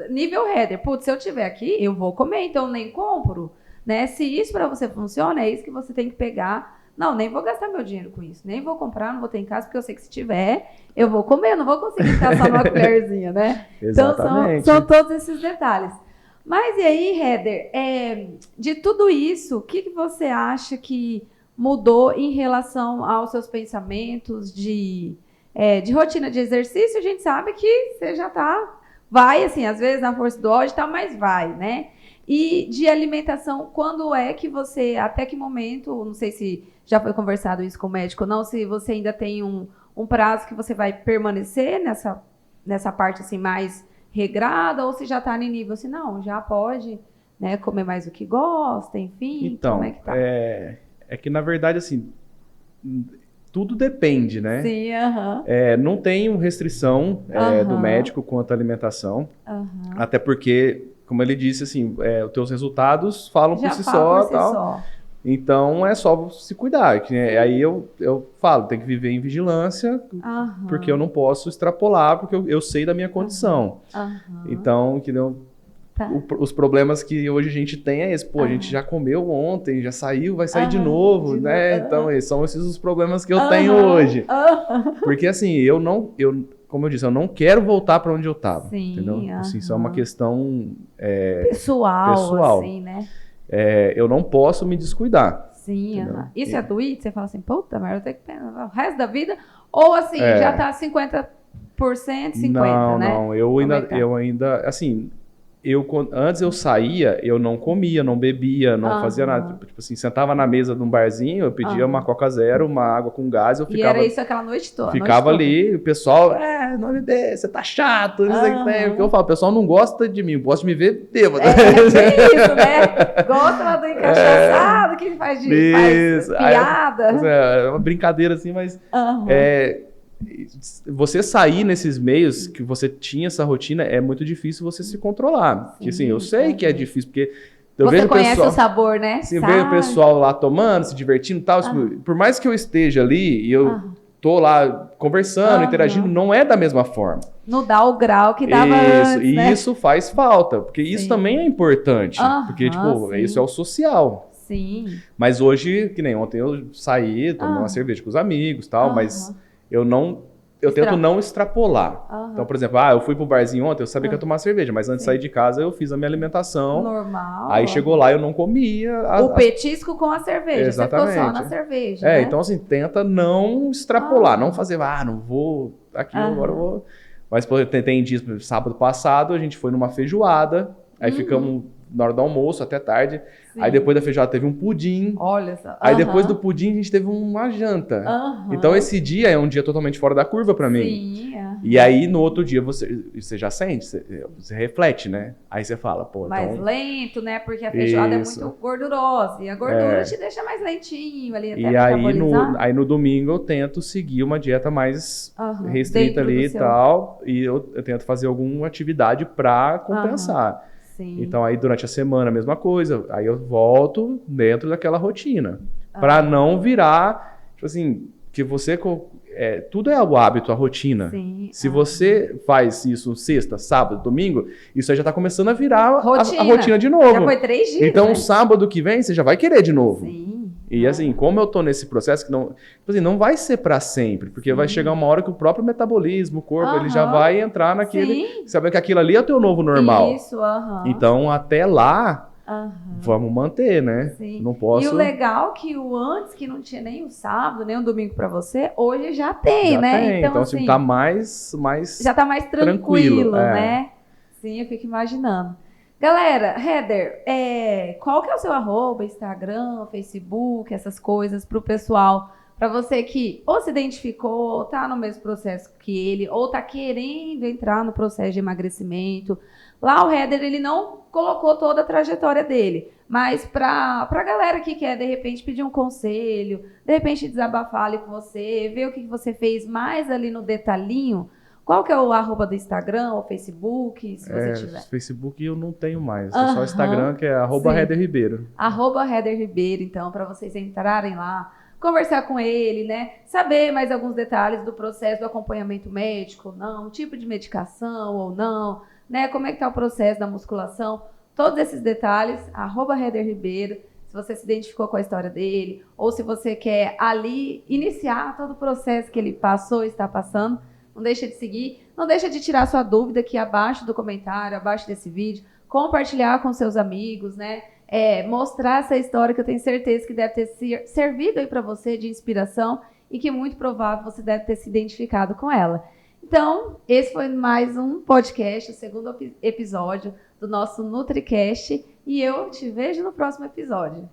nível header. Putz, se eu tiver aqui, eu vou comer, então eu nem compro, né? Se isso pra você funciona, é isso que você tem que pegar. Não, nem vou gastar meu dinheiro com isso. Nem vou comprar, não vou ter em casa, porque eu sei que se tiver, eu vou comer. Eu não vou conseguir ficar só numa colherzinha, né? Exatamente. Então, são todos esses detalhes. Mas e aí, Heather, de tudo isso, o que você acha que mudou em relação aos seus pensamentos de rotina de exercício? A gente sabe que você já vai, assim, às vezes na força do ódio e tal, mas vai, né? E de alimentação, quando é que você, até que momento, não sei se já foi conversado isso com o médico ou não, se você ainda tem um prazo que você vai permanecer nessa parte assim mais regrada, ou se já está em nível assim, não, já pode né? Comer mais o que gosta, enfim. Então, como é que tá? é que na verdade, assim, tudo depende, né? Sim, aham. Não tem restrição do médico quanto à alimentação, até porque, como ele disse, assim, os teus resultados falam Já por si fala só, por si tal. só. Então é só se cuidar. Aí eu falo, tem que viver em vigilância, porque eu não posso extrapolar, porque eu sei da minha condição. Então, que não. Tá. Os problemas que hoje a gente tem é esse. Pô, a gente já comeu ontem, já saiu, vai sair de novo, né? Então, são esses os problemas que eu tenho hoje. Porque, assim, como eu disse, eu não quero voltar para onde eu estava. Entendeu? Assim, isso é uma questão pessoal, assim, né? Eu não posso me descuidar. Sim, isso é doído? Você fala assim, puta, mas eu tenho que pensar o resto da vida? Ou, assim, já tá 50%, 50%, né? Não, eu ainda, assim... Antes eu saía, eu não comia, não bebia, não fazia nada. Tipo assim, sentava na mesa de um barzinho, eu pedia uma Coca Zero, uma água com gás, eu ficava... E era isso aquela noite toda? Ficava ali, o pessoal, não bebê, você tá chato, não sei o que tem. Porque eu falo, o pessoal não gosta de mim, gosta de me ver bêbado. É isso, né? Gosta lá do encaixaçado, que faz piada. É uma brincadeira assim, mas... Você sair nesses meios que você tinha essa rotina, é muito difícil você se controlar. Porque assim, eu sei que é difícil, porque eu você vejo conhece pessoal, o sabor, né? Você vê o pessoal lá tomando, se divertindo e tal. Por mais que eu esteja ali e eu tô lá conversando, interagindo, não é da mesma forma. Não dá o grau que dava antes, E né? isso faz falta, porque isso também é importante. Porque, tipo, isso é o social. Sim. Mas hoje, que nem ontem eu saí, tomei uma cerveja com os amigos e tal, mas... Eu tento não extrapolar. Então, por exemplo, eu fui pro barzinho ontem, eu sabia que eu ia tomar cerveja, mas antes de sair de casa eu fiz a minha alimentação. Normal. Aí chegou lá, eu não comia. O petisco com a cerveja. Exatamente. Você ficou só na cerveja, né? Então assim, tenta não extrapolar, não fazer, não vou aqui, agora eu vou. Mas, por exemplo, tem dias, sábado passado, a gente foi numa feijoada, aí ficamos na hora do almoço até tarde. Sim. Aí depois da feijoada teve um pudim. Olha só. Aí depois do pudim a gente teve uma janta. Então esse dia é um dia totalmente fora da curva pra mim. Sim. E aí no outro dia você já sente, você reflete, né? Aí você fala, pô... Mais então... lento, né? Porque a feijoada é muito gordurosa. E a gordura te deixa mais lentinho ali até metabolizar. Aí no domingo eu tento seguir uma dieta mais restrita ali e tal. E eu tento fazer alguma atividade pra compensar. Sim. Então aí durante a semana a mesma coisa, aí eu volto dentro daquela rotina, para não virar, tipo assim, que você tudo é o hábito, a rotina. Sim. Se você faz isso sexta, sábado, domingo, isso aí já tá começando a virar a rotina de novo. Já foi 3 dias. Então né? Sábado que vem você já vai querer de novo. Sim. E assim, como eu tô nesse processo que não vai ser para sempre, porque vai chegar uma hora que o próprio metabolismo, o corpo, ele já vai entrar naquele, saber que aquilo ali é o teu novo normal. Isso, Então, até lá, vamos manter, né? Sim. Não posso... E o legal é que o antes, que não tinha nem o sábado, nem o domingo para você, hoje já tem, né? Tem. Então assim, tá mais já tá mais tranquilo, né? Sim, eu fico imaginando. Galera, Heather, qual que é o seu @, Instagram, Facebook, essas coisas pro pessoal, para você que ou se identificou, tá no mesmo processo que ele, ou tá querendo entrar no processo de emagrecimento. Lá o Heather, ele não colocou toda a trajetória dele, mas pra galera que quer, de repente, pedir um conselho, de repente desabafar ali com você, ver o que você fez mais ali no detalhinho. Qual que é o @ do Instagram ou Facebook, se você tiver? Facebook eu não tenho mais. É só o Instagram, que é @Heather Ribeiro. @Heather Ribeiro, então, para vocês entrarem lá, conversar com ele, né? Saber mais alguns detalhes do processo do acompanhamento médico ou não, tipo de medicação ou não, né? Como é que tá o processo da musculação. Todos esses detalhes, @Heather Ribeiro. Se você se identificou com a história dele, ou se você quer ali iniciar todo o processo que ele passou e está passando, não deixa de seguir, não deixa de tirar sua dúvida aqui abaixo do comentário, abaixo desse vídeo, compartilhar com seus amigos, né? Mostrar essa história que eu tenho certeza que deve ter servido aí para você de inspiração e que muito provável você deve ter se identificado com ela. Então, esse foi mais um podcast, o segundo episódio do nosso NutriCast, e eu te vejo no próximo episódio.